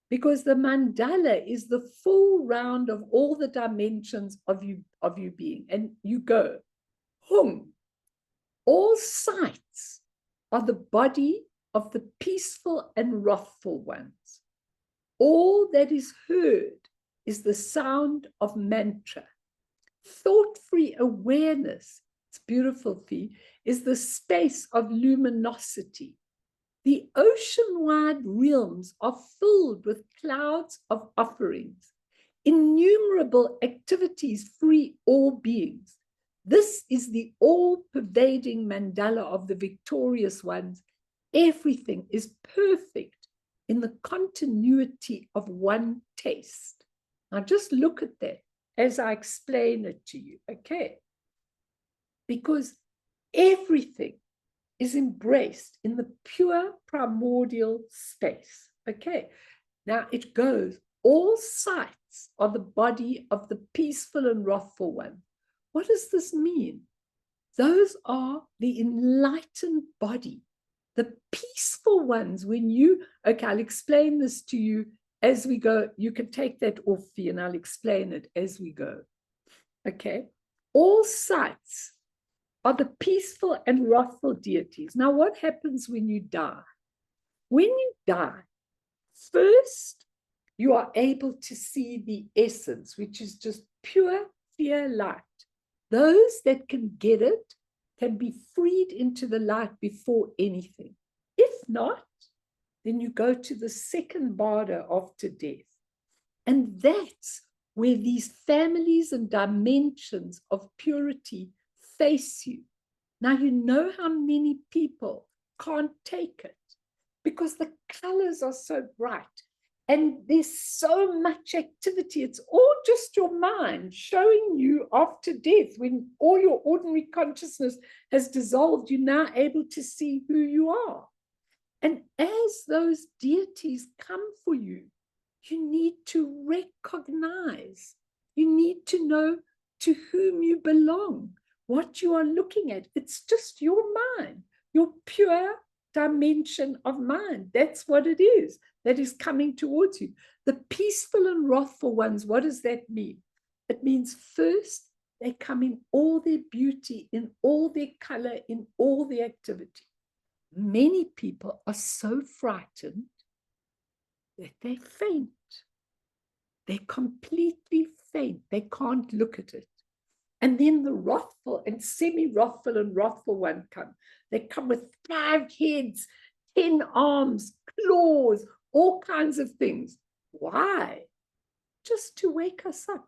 because the mandala is the full round of all the dimensions of you being. And you go, hum, all sights are the body of the peaceful and wrathful ones. All that is heard is the sound of mantra. Thought-free awareness, it's beautiful, Fee, is the space of luminosity. The ocean-wide realms are filled with clouds of offerings. Innumerable activities free all beings. This is the all-pervading mandala of the victorious ones. Everything is perfect in the continuity of one taste. Now just look at that as I explain it to you, okay? Because everything is embraced in the pure primordial space, okay? Now it goes, all sights are the body of the peaceful and wrathful one. What does this mean? Those are the enlightened body, the peaceful ones. When you, okay, I'll explain this to you as we go. You can take that off, Fee, and I'll explain it as we go. Okay, all sights are the peaceful and wrathful deities. Now, what happens when you die? When you die, first, you are able to see the essence, which is just pure, clear light. Those that can get it can be freed into the light before anything. If not, then you go to the second barda after death. And that's where these families and dimensions of purity face you. Now, you know how many people can't take it. because the colors are so bright. And there's so much activity. It's all just your mind showing you after death, when all your ordinary consciousness has dissolved, you're now able to see who you are. And as those deities come for you, you need to recognize, you need to know to whom you belong, what you are looking at. It's just your mind, your pure dimension of mind. That's what it is that is coming towards you. The peaceful and wrathful ones, what does that mean? It means first, they come in all their beauty, in all their color, in all their activity. Many people are so frightened that they faint. They completely faint. They can't look at it. And then the wrathful and semi-wrathful and wrathful one come. They come with 5 heads, 10 arms, claws, all kinds of things. Why? Just to wake us up.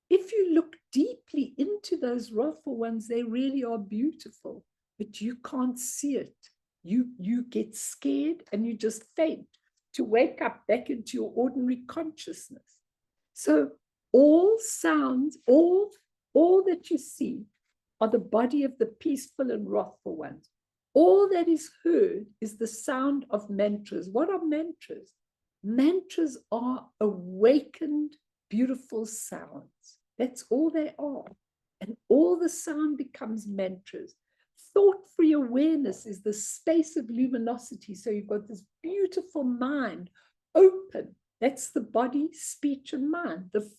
If you look deeply into those wrathful ones, they really are beautiful, but you can't see it. You get scared and you just faint to wake up back into your ordinary consciousness. So all sounds, all that you see are the body of the peaceful and wrathful ones. All that is heard is the sound of mantras. What are mantras? Mantras are awakened, beautiful sounds. That's all they are. And all the sound becomes mantras. Thought-free awareness is the space of luminosity. So you've got this beautiful mind open. That's the body, speech, and mind. The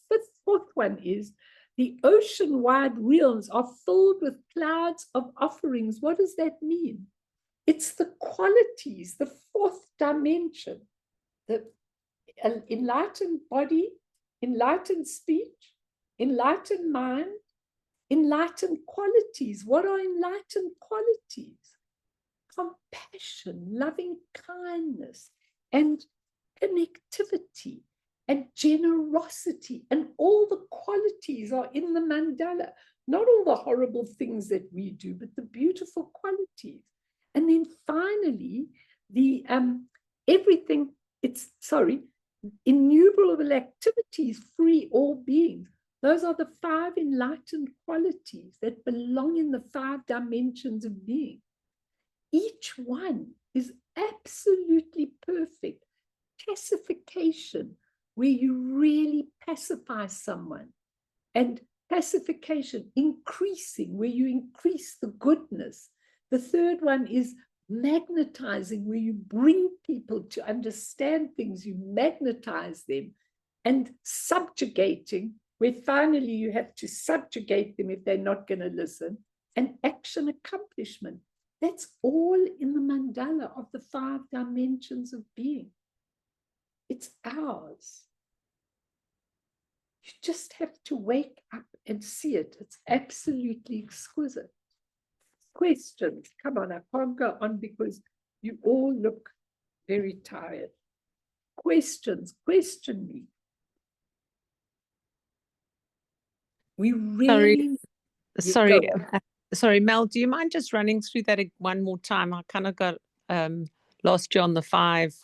fourth one is the ocean-wide realms are filled with clouds of offerings. What does that mean? It's the qualities, the fourth dimension, the enlightened body, enlightened speech, enlightened mind, enlightened qualities. What are enlightened qualities? Compassion, loving kindness, and connectivity, and generosity, and all the qualities are in the mandala. Not all the horrible things that we do, but the beautiful qualities. And then finally, the everything, innumerable activities free all beings. Those are the 5 enlightened qualities that belong in the 5 dimensions of being. Each one is absolutely perfect. Pacification, where you really pacify someone, and pacification, increasing, where you increase the goodness. The third one is magnetizing, where you bring people to understand things, you magnetize them, and subjugating, where finally you have to subjugate them if they're not going to listen, and action accomplishment. That's all in the mandala of the 5 dimensions of being. It's ours. You just have to wake up and see it. It's absolutely exquisite. Questions? Come on, I can't go on because you all look very tired. Questions? Question me. We really... Sorry, Mel, do you mind just running through that one more time? I kind of got lost you on the 5,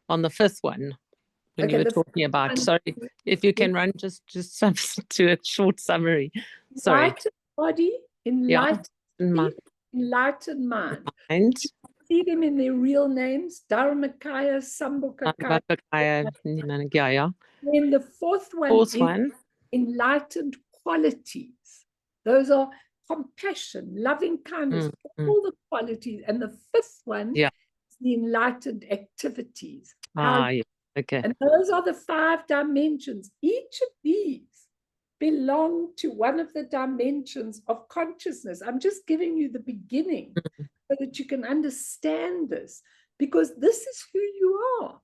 on the 5th one when you were talking about. Sorry, if you can run just some to a short summary. Sorry. Enlightened body, enlightened speech, enlightened mind. See them in their real names: Dharmakaya, Sambhogakaya. Yeah. Then the fourth one is enlightened qualities. Those are compassion, loving kindness, all the qualities. And the 5th one is the enlightened activities. Okay. And those are the 5 dimensions. Each of these belong to one of the dimensions of consciousness. I'm just giving you the beginning so that you can understand this, because this is who you are.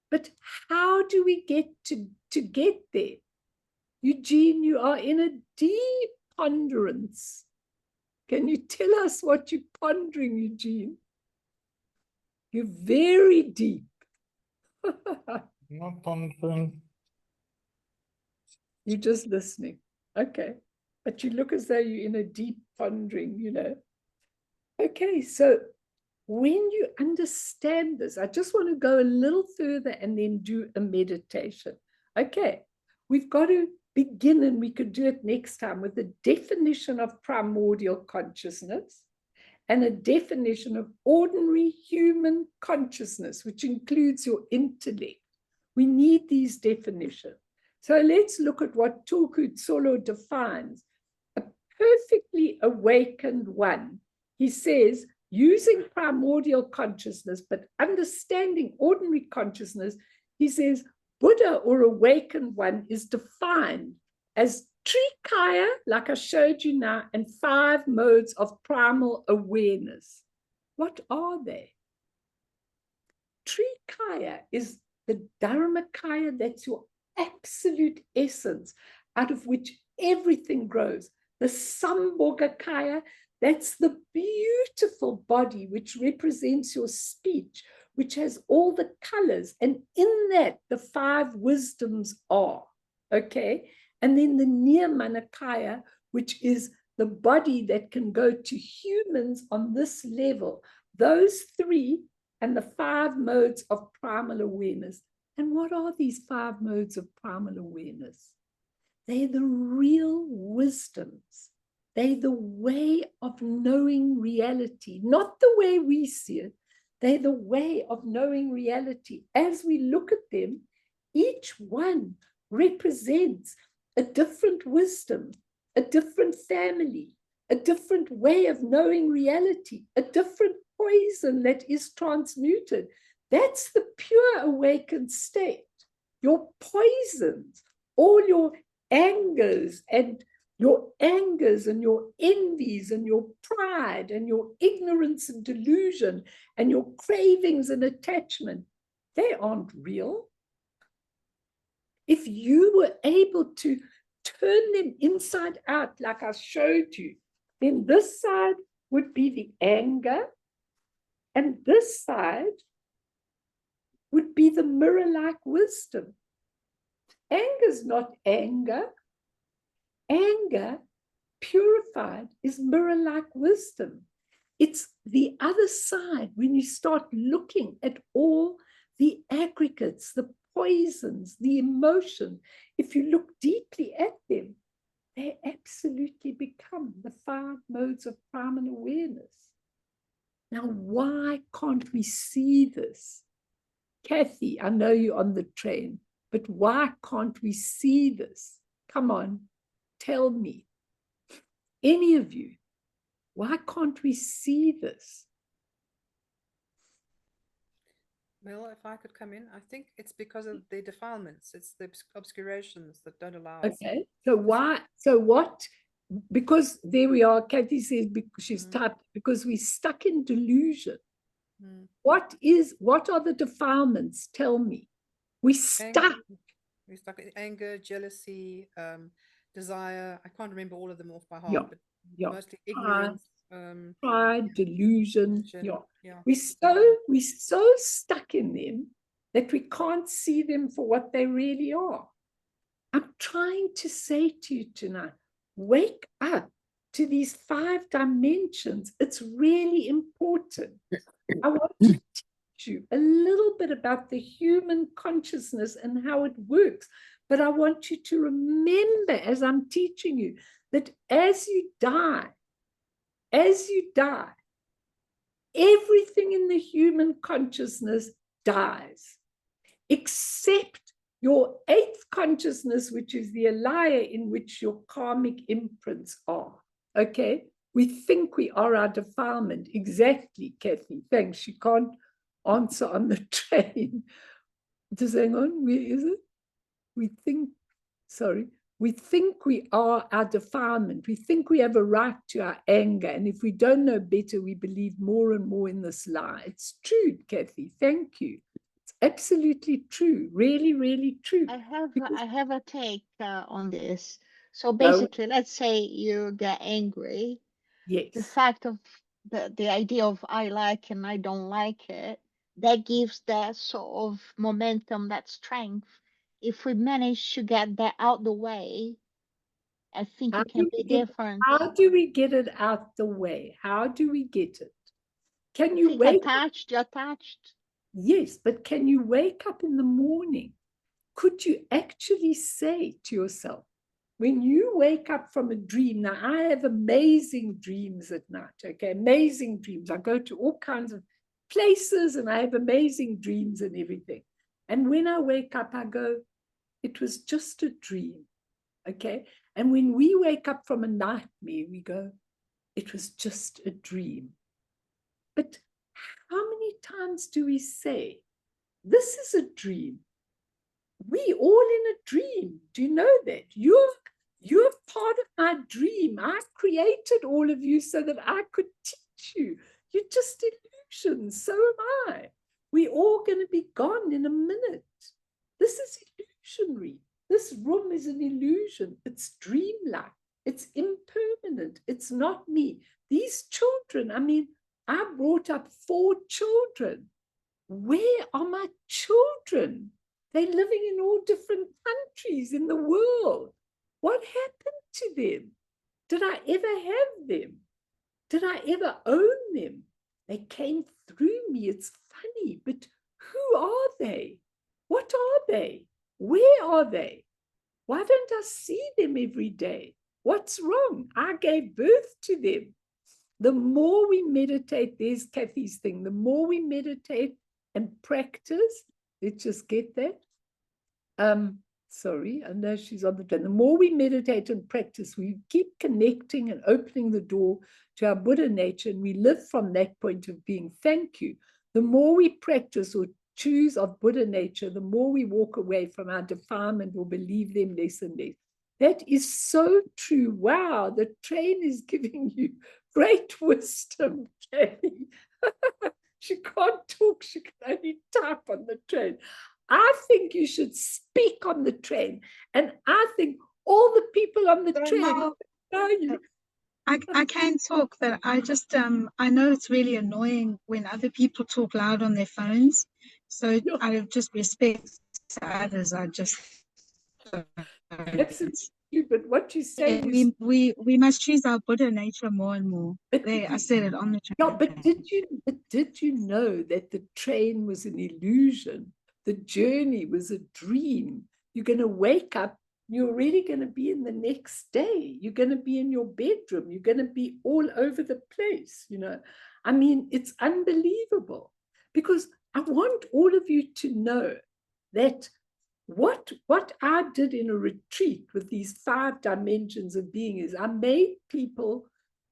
But how do we get to get there? Eugene, you are in a deep ponderance. Can you tell us what you're pondering, Eugene? You're very deep. Not pondering. You're just listening. Okay. But you look as though you're in a deep pondering, Okay, so when you understand this, I just want to go a little further and then do a meditation. Okay, we've got to begin, and we could do it next time, with a definition of primordial consciousness and a definition of ordinary human consciousness, which includes your intellect. We need these definitions. So let's look at what Tulku Tsolo defines. A perfectly awakened one. He says, using primordial consciousness, but understanding ordinary consciousness, he says, Buddha or awakened one is defined as Trikaya, like I showed you now, and 5 modes of primal awareness. What are they? Trikaya is the Dharmakaya, that's your absolute essence, out of which everything grows. The Sambhogakaya, that's the beautiful body which represents your speech, which has all the colors, and in that the 5 wisdoms are, okay? And then the Nirmanakaya, which is the body that can go to humans on this level. Those 3 and the 5 modes of primal awareness. And what are these 5 modes of primal awareness? They're the real wisdoms. They're the way of knowing reality, not the way we see it. They're the way of knowing reality. As we look at them, each one represents a different wisdom, a different family, a different way of knowing reality, a different poison that is transmuted. That's the pure awakened state. Your poisons, all your angers and your envies and your pride and your ignorance and delusion and your cravings and attachment, they aren't real. If you were able to turn them inside out, like I showed you, then this side would be the anger, and this side would be the mirror-like wisdom. Anger is not anger. Anger, purified, is mirror-like wisdom. It's the other side when you start looking at all the aggregates, the poisons, the emotion. If you look deeply at them, they absolutely become the 5 modes of primal awareness. Now, why can't we see this? Kathy, I know you're on the train, but why can't we see this? Come on, tell me. Any of you, why can't we see this? Well, if I could come in, I think it's because of the defilements. It's the obscurations that don't allow us. Okay, so why, so what, because there we are, Kathy says, because she's typed, because we're stuck in delusion. What are the defilements? Tell me. We stuck. We're stuck in anger, jealousy, desire. I can't remember all of them off by heart, but mostly ignorance. Pride, delusion. We're so stuck in them that we can't see them for what they really are. I'm trying to say to you tonight, wake up to these 5 dimensions. It's really important. I want to teach you a little bit about the human consciousness and how it works. But I want you to remember, as I'm teaching you, that as you die, everything in the human consciousness dies, except your 8th consciousness, which is the alaya in which your karmic imprints are. Okay? We think we are our defilement. Exactly, Kathy. Thanks. She can't answer on the train. Just hang on. Where is it? We think we are our defilement. We think we have a right to our anger. And if we don't know better, we believe more and more in this lie. It's true, Kathy. Thank you. It's absolutely true. Really, really true. I have a take on this. So basically, let's say you get angry. Yes. The fact of the idea of I like and I don't like it, that gives that sort of momentum, that strength. If we manage to get that out the way, I think it can be different. How do we get it out the way? How do we get it? Can you wake attached? Yes, but can you wake up in the morning? Could you actually say to yourself, when you wake up from a dream, now I have amazing dreams at night, okay, amazing dreams. I go to all kinds of places and I have amazing dreams and everything. And when I wake up, I go, it was just a dream, okay? And when we wake up from a nightmare, we go, it was just a dream. But how many times do we say, this is a dream? We all in a dream. Do you know that? You're part of my dream. I created all of you so that I could teach you. You're just illusions. So am I. We're all going to be gone in a minute. This is illusionary. This room is an illusion. It's dreamlike. It's impermanent. It's not me. These children, I mean, I brought up 4 children. Where are my children? They're living in all different countries in the world. What happened to them? Did I ever have them? Did I ever own them? They came through me. It's funny, but who are they? What are they? Where are they? Why don't I see them every day? What's wrong? I gave birth to them. The more we meditate, there's Kathy's thing, the more we meditate and practice, let's just get that. Sorry, I know she's on the train. The more we meditate and practice, we keep connecting and opening the door to our Buddha nature, and we live from that point of being. Thank you. The more we practice or choose of Buddha nature, the more we walk away from our defilement or believe them less and less. That is so true. Wow, the train is giving you great wisdom, Kathy. She can't talk, she can only type on the train. I think you should speak on the train. And I think all the people on the train know you. I can talk, but I just I know it's really annoying when other people talk loud on their phones. So out of just respect to others, I just Absolutely. But what you say is we must choose our Buddha nature more and more. I said it on the train. Yeah, but did you know that the train was an illusion? The journey was a dream. You're going to wake up, you're really going to be in the next day. You're going to be in your bedroom. You're going to be all over the place, you know. I mean, it's unbelievable, because I want all of you to know that what I did in a retreat with these 5 dimensions of being is I made people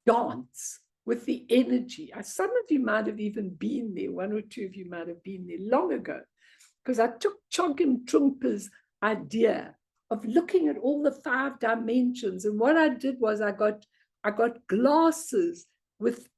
dance with the energy. Some of you might have even been there. 1 or 2 of you might have been there long ago, because I took Chogyam Trungpa's idea of looking at all the 5 dimensions. And what I did was I got glasses with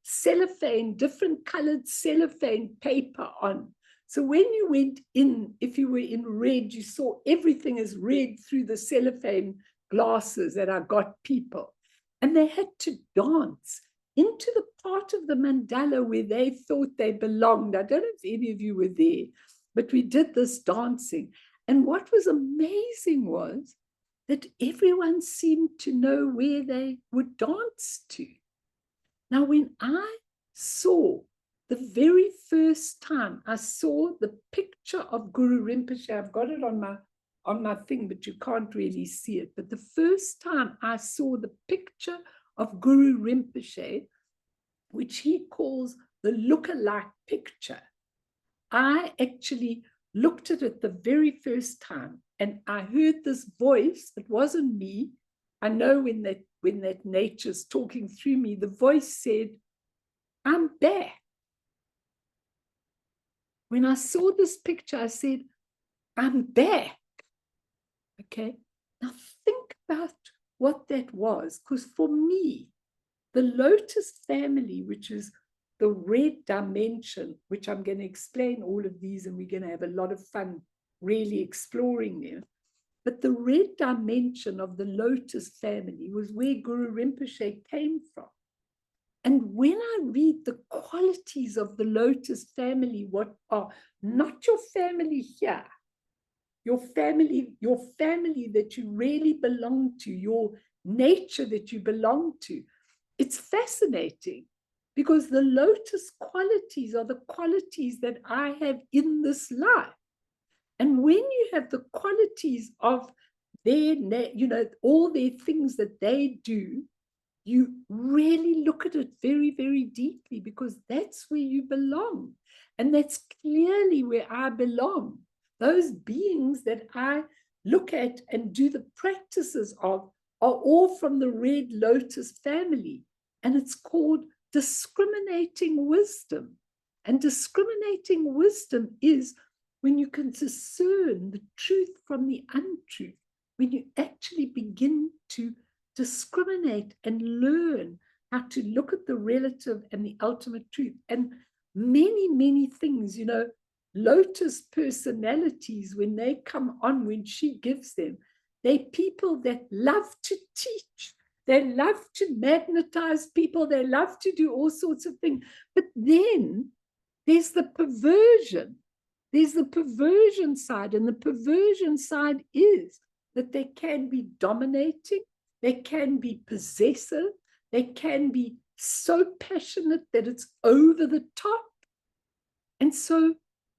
cellophane, different colored cellophane paper on. So when you went in, if you were in red, you saw everything as red through the cellophane glasses that I got people. And they had to dance into the part of the mandala where they thought they belonged. I don't know if any of you were there, but we did this dancing. And what was amazing was that everyone seemed to know where they would dance to. Now, when I saw the very first time I saw the picture of Guru Rinpoche, I've got it on my thing, but you can't really see it. But the first time I saw the picture of Guru Rinpoche, which he calls the look-alike picture, I actually looked at it the very first time, and I heard this voice. It wasn't me. I know when that nature's talking through me, the voice said, I'm back. When I saw this picture, I said, I'm back. Okay, now think about what that was, because for me, the Lotus family, which is the red dimension, which I'm going to explain all of these, and we're going to have a lot of fun really exploring them. But the red dimension of the Lotus family was where Guru Rinpoche came from. And when I read the qualities of the Lotus family, what are not your family here, your family that you really belong to, your nature that you belong to, it's fascinating, because the lotus qualities are the qualities that I have in this life. And when you have the qualities of their, all their things that they do, you really look at it very, very deeply, because that's where you belong. And that's clearly where I belong. Those beings that I look at and do the practices of are all from the red lotus family. And it's called discriminating wisdom. And discriminating wisdom is when you can discern the truth from the untruth, when you actually begin to discriminate and learn how to look at the relative and the ultimate truth. And many, many things, Lotus personalities, when they come on, when she gives them, they're people that love to teach. They love to magnetize people. They love to do all sorts of things. But then there's the perversion. There's the perversion side. And the perversion side is that they can be dominating. They can be possessive. They can be so passionate that it's over the top. And so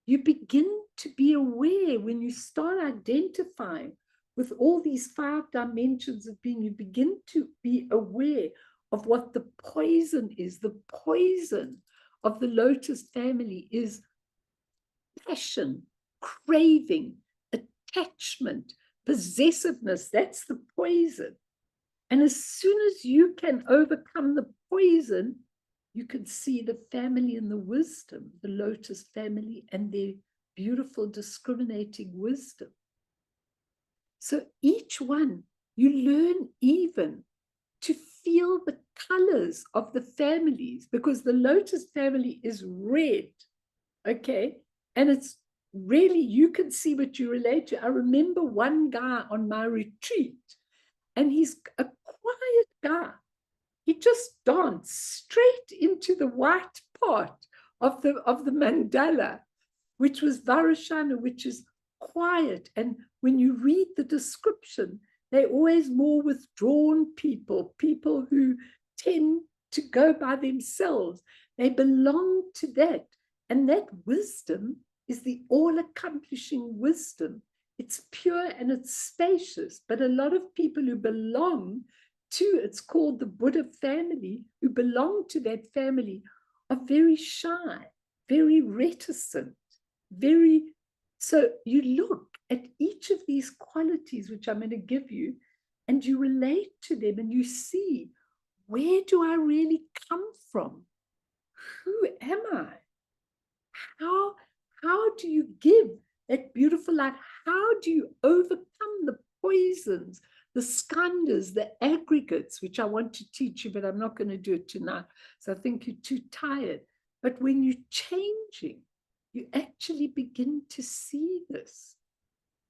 you begin to be aware when you start identifying with all these 5 dimensions of being, you begin to be aware of what the poison is. The poison of the lotus family is passion, craving, attachment, possessiveness. That's the poison. And as soon as you can overcome the poison, you can see the family and the wisdom, the lotus family and their beautiful discriminating wisdom. So each one, you learn even to feel the colors of the families, because the lotus family is red, okay? And it's really, you can see what you relate to. I remember one guy on my retreat, and he's a quiet guy. He just danced straight into the white part of the mandala, which was Varashana, which is quiet. And when you read the description, they're always more withdrawn people, people who tend to go by themselves. They belong to that. And that wisdom is the all-accomplishing wisdom. It's pure and it's spacious, but a lot of people who belong to, it's called the Buddha family, who belong to that family are very shy, very reticent, so you look at each of these qualities, which I'm going to give you, and you relate to them and you see, where do I really come from? Who am I? How do you give that beautiful light? How do you overcome the poisons, the skandhas, the aggregates, which I want to teach you, but I'm not going to do it tonight. So I think you're too tired. But when you're changing, you actually begin to see this.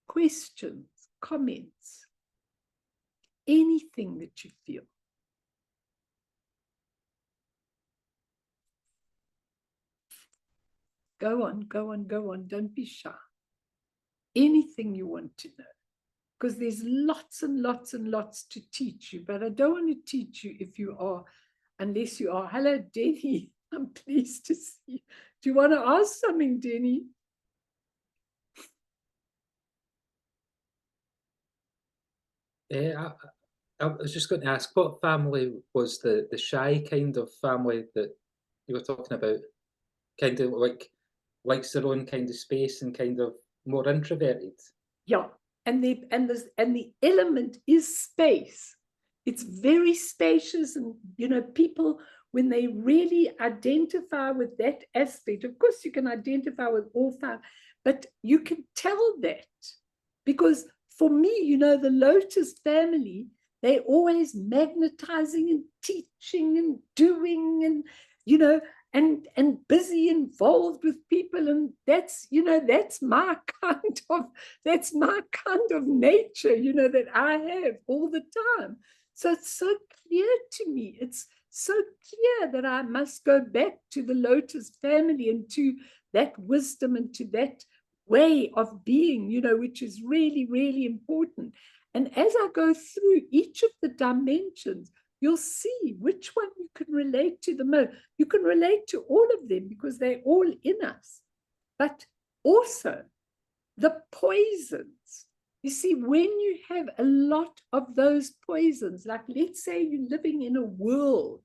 Questions, comments, anything that you feel. Go on, go on, go on. Don't be shy. Anything you want to know. Because there's lots and lots and lots to teach you. But I don't want to teach you if you are, unless you are. Hello, Denny. I'm pleased to see you. Do you want to ask something, Denny? I was just going to ask, what family was the shy kind of family that you were talking about? Kind of likes their own kind of space and kind of more introverted. Yeah, and the element is space. It's very spacious, and people, when they really identify with that aspect, of course you can identify with all 5, but you can tell that, because for me, the Lotus family, they're always magnetizing and teaching and doing and and busy, involved with people, and that's that's my kind of nature that I have all the time. So it's so clear to me. It's so clear that I must go back to the Lotus family and to that wisdom and to that way of being, which is really, really important. And as I go through each of the dimensions, you'll see which one you you can relate to the most. You can relate to all of them because they're all in us. But also the poisons. You see, when you have a lot of those poisons, like let's say you're living in a world,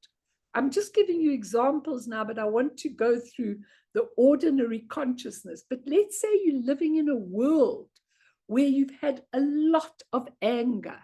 I'm just giving you examples now, but I want to go through the ordinary consciousness. But let's say you're living in a world where you've had a lot of anger,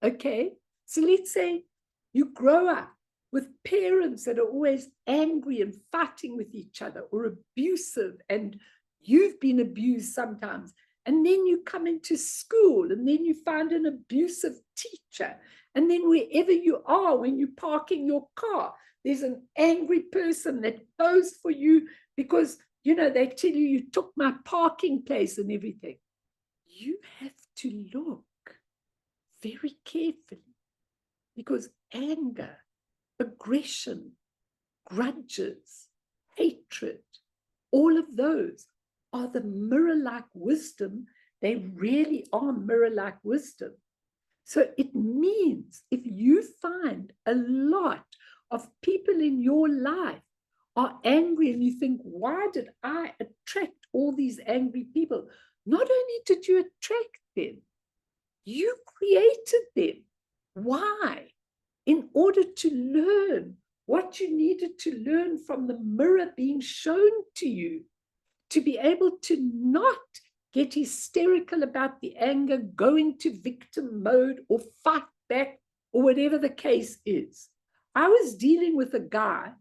okay? So let's say you grow up with parents that are always angry and fighting with each other, or abusive, and you've been abused sometimes. And then you come into school and then you find an abusive teacher. And then wherever you are, when you're parking your car, there's an angry person that goes for you because, you know, they tell you, you took my parking place and everything. You have to look very carefully, because anger, aggression, grudges, hatred, all of those are the mirror-like wisdom. They really are mirror-like wisdom. So it means if you find a lot of people in your life are angry and you think, why did I attract all these angry people? Not only did you attract them, you created them. Why? In order to learn what you needed to learn from the mirror being shown to you, to be able to not get hysterical about the anger, go into victim mode or fight back or whatever the case is. I was dealing with a guy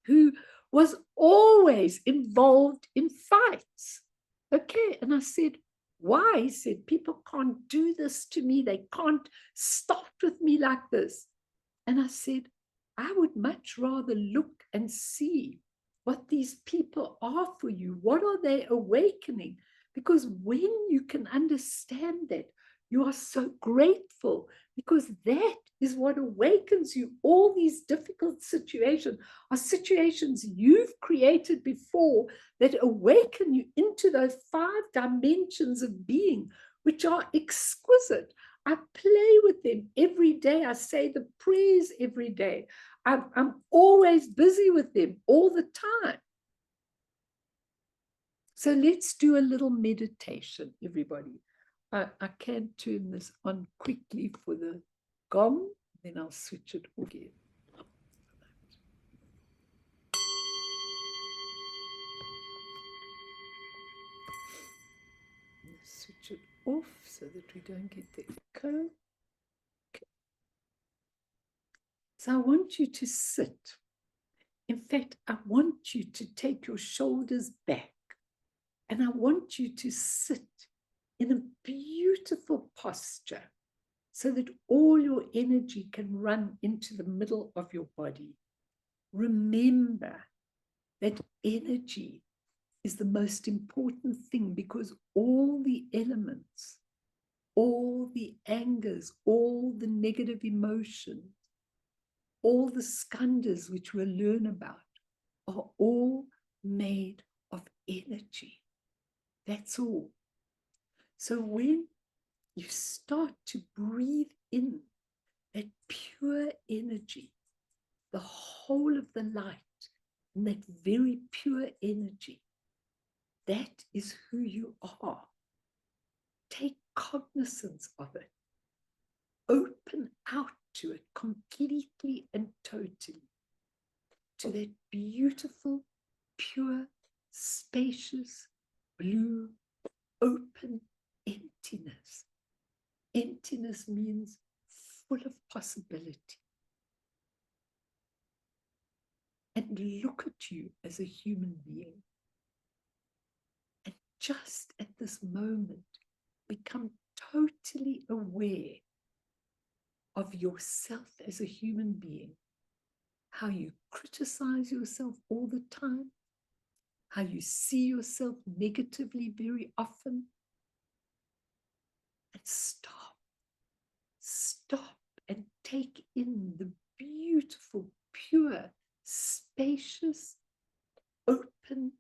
who was always involved in fights. Okay, and I said, why? He said, people can't do this to me. They can't start with me like this. And I said, I would much rather look and see what these people are for you. What are they awakening? Because when you can understand that, you are so grateful, because that is what awakens you. All these difficult situations are situations you've created before that awaken you into those 5 dimensions of being, which are exquisite. I play with them every day. I say the prayers every day. I'm always busy with them all the time. So let's do a little meditation, everybody. I can turn this on quickly for the gong, then I'll switch it off again. Switch it off so that we don't get the echo. Okay. So I want you to sit. In fact, I want you to take your shoulders back, and I want you to sit in a beautiful posture so that all your energy can run into the middle of your body. Remember that energy is the most important thing, because all the elements, all the angers, all the negative emotions, all the skandhas which we'll learn about are all made of energy. That's all. So when you start to breathe in that pure energy, the whole of the light, and that very pure energy, that is who you are. Take cognizance of it. Open out to it completely and totally, to that beautiful, pure, spacious, blue, open emptiness. Emptiness means full of possibility. And look at you as a human being. And just at this moment, become totally aware of yourself as a human being. How you criticize yourself all the time. How you see yourself negatively very often. And stop. Stop and take in the beautiful, pure, spacious, open,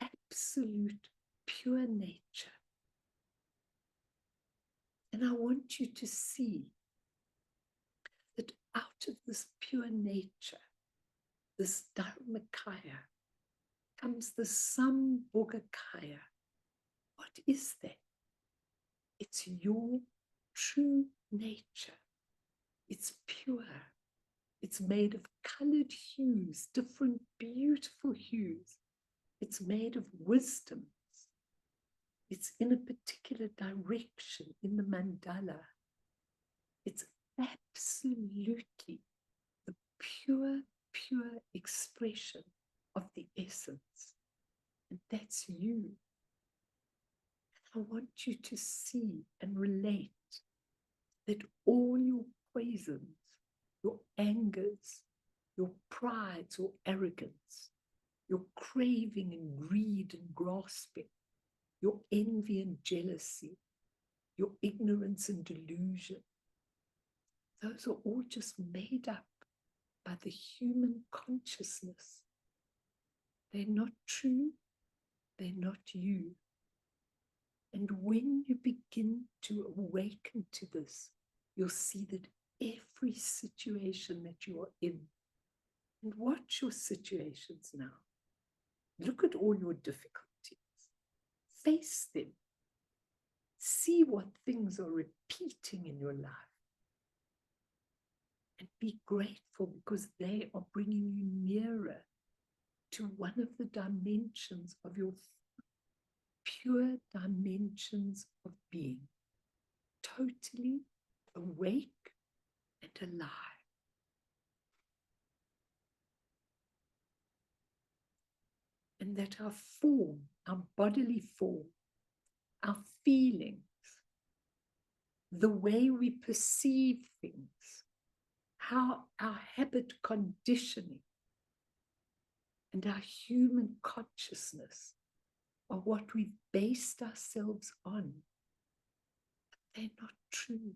absolute, pure nature. And I want you to see that out of this pure nature, this Dharmakaya, comes the Sambhogakaya. What is that? It's your true nature. It's pure. It's made of colored hues, different beautiful hues. It's made of wisdoms. It's in a particular direction in the mandala. It's absolutely the pure, pure expression of the essence. And that's you. I want you to see and relate that all your poisons, your angers, your prides or arrogance, your craving and greed and grasping, your envy and jealousy, your ignorance and delusion, those are all just made up by the human consciousness. They're not true, they're not you. And when you begin to awaken to this, you'll see that every situation that you are in, and watch your situations now. Look at all your difficulties. Face them. See what things are repeating in your life. And be grateful because they are bringing you nearer to one of the dimensions of your pure dimensions of being, totally awake and alive. And that our form, our bodily form, our feelings, the way we perceive things, how our habit conditioning and our human consciousness are what we've based ourselves on. But they're not true.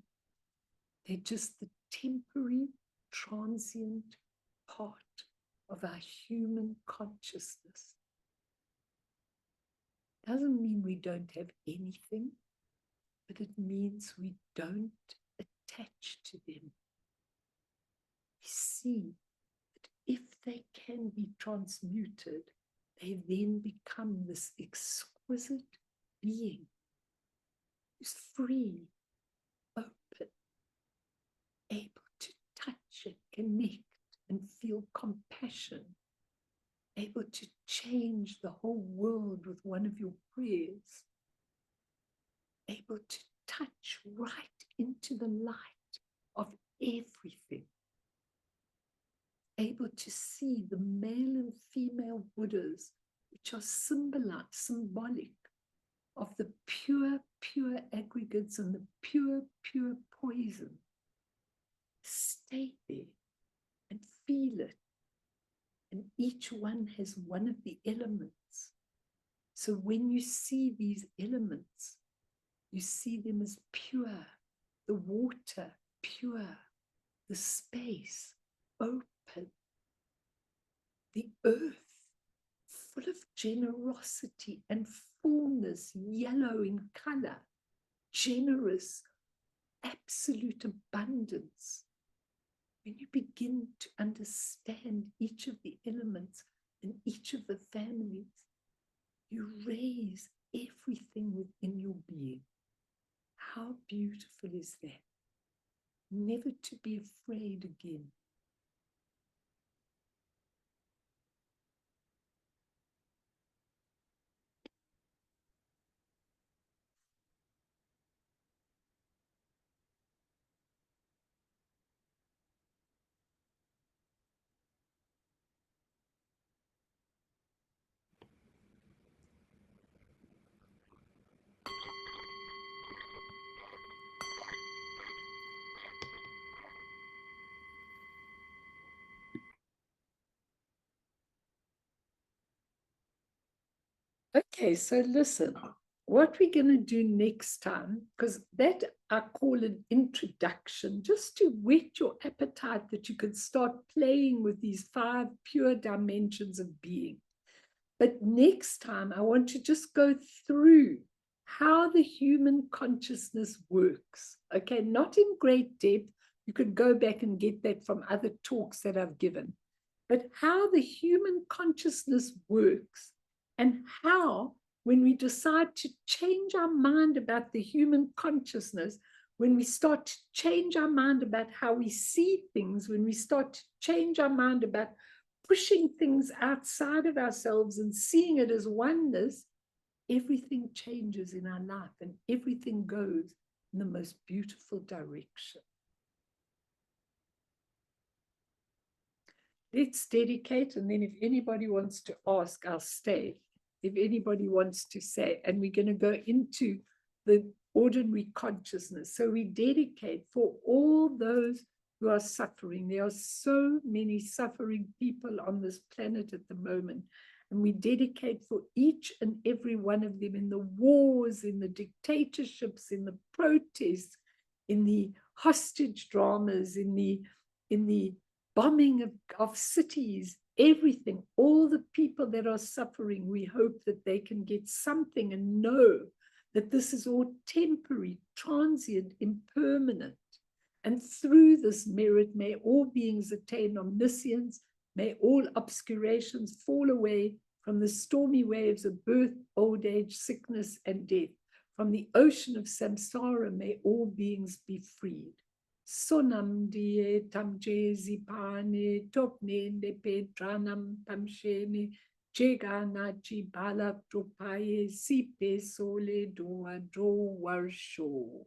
They're just the temporary, transient part of our human consciousness. Doesn't mean we don't have anything, but it means we don't attach to them. We see that if they can be transmuted, they then become this exquisite being who's free, open, able to touch and connect and feel compassion, able to change the whole world with one of your prayers, able to touch right into the light of everything, able to see the male and female Buddhas, which are symbolic of the pure, pure aggregates and the pure, pure poison. Stay there and feel it. And each one has one of the elements. So when you see these elements, you see them as pure, the water pure, the space open, the earth full of generosity and fullness, yellow in color, generous, absolute abundance. When you begin to understand each of the elements and each of the families, you raise everything within your being. How beautiful is that? Never to be afraid again. Okay, so listen, what we're going to do next time, because that I call an introduction, just to whet your appetite that you can start playing with these 5 pure dimensions of being. But next time, I want to just go through how the human consciousness works. Okay, not in great depth, You could go back and get that from other talks that I've given. But how the human consciousness works, and how when we decide to change our mind about the human consciousness, when we start to change our mind about how we see things, when we start to change our mind about pushing things outside of ourselves and seeing it as oneness, everything changes in our life and everything goes in the most beautiful direction. Let's dedicate, and then if anybody wants to ask, I'll stay. If anybody wants to say, and we're going to go into the ordinary consciousness. So we dedicate for all those who are suffering. There are so many suffering people on this planet at the moment. And we dedicate for each and every one of them in the wars, in the dictatorships, in the protests, in the hostage dramas, in the bombing of cities, everything, all the people that are suffering. We hope that they can get something and know that this is all temporary, transient, impermanent. And through this merit, may all beings attain omniscience, may all obscurations fall away from the stormy waves of birth, old age, sickness, and death. From the ocean of samsara, may all beings be freed. Sonam die tamje zipane topne ne pedranam tamshene jeganachi balak tropaye sipe sole doa do warsho.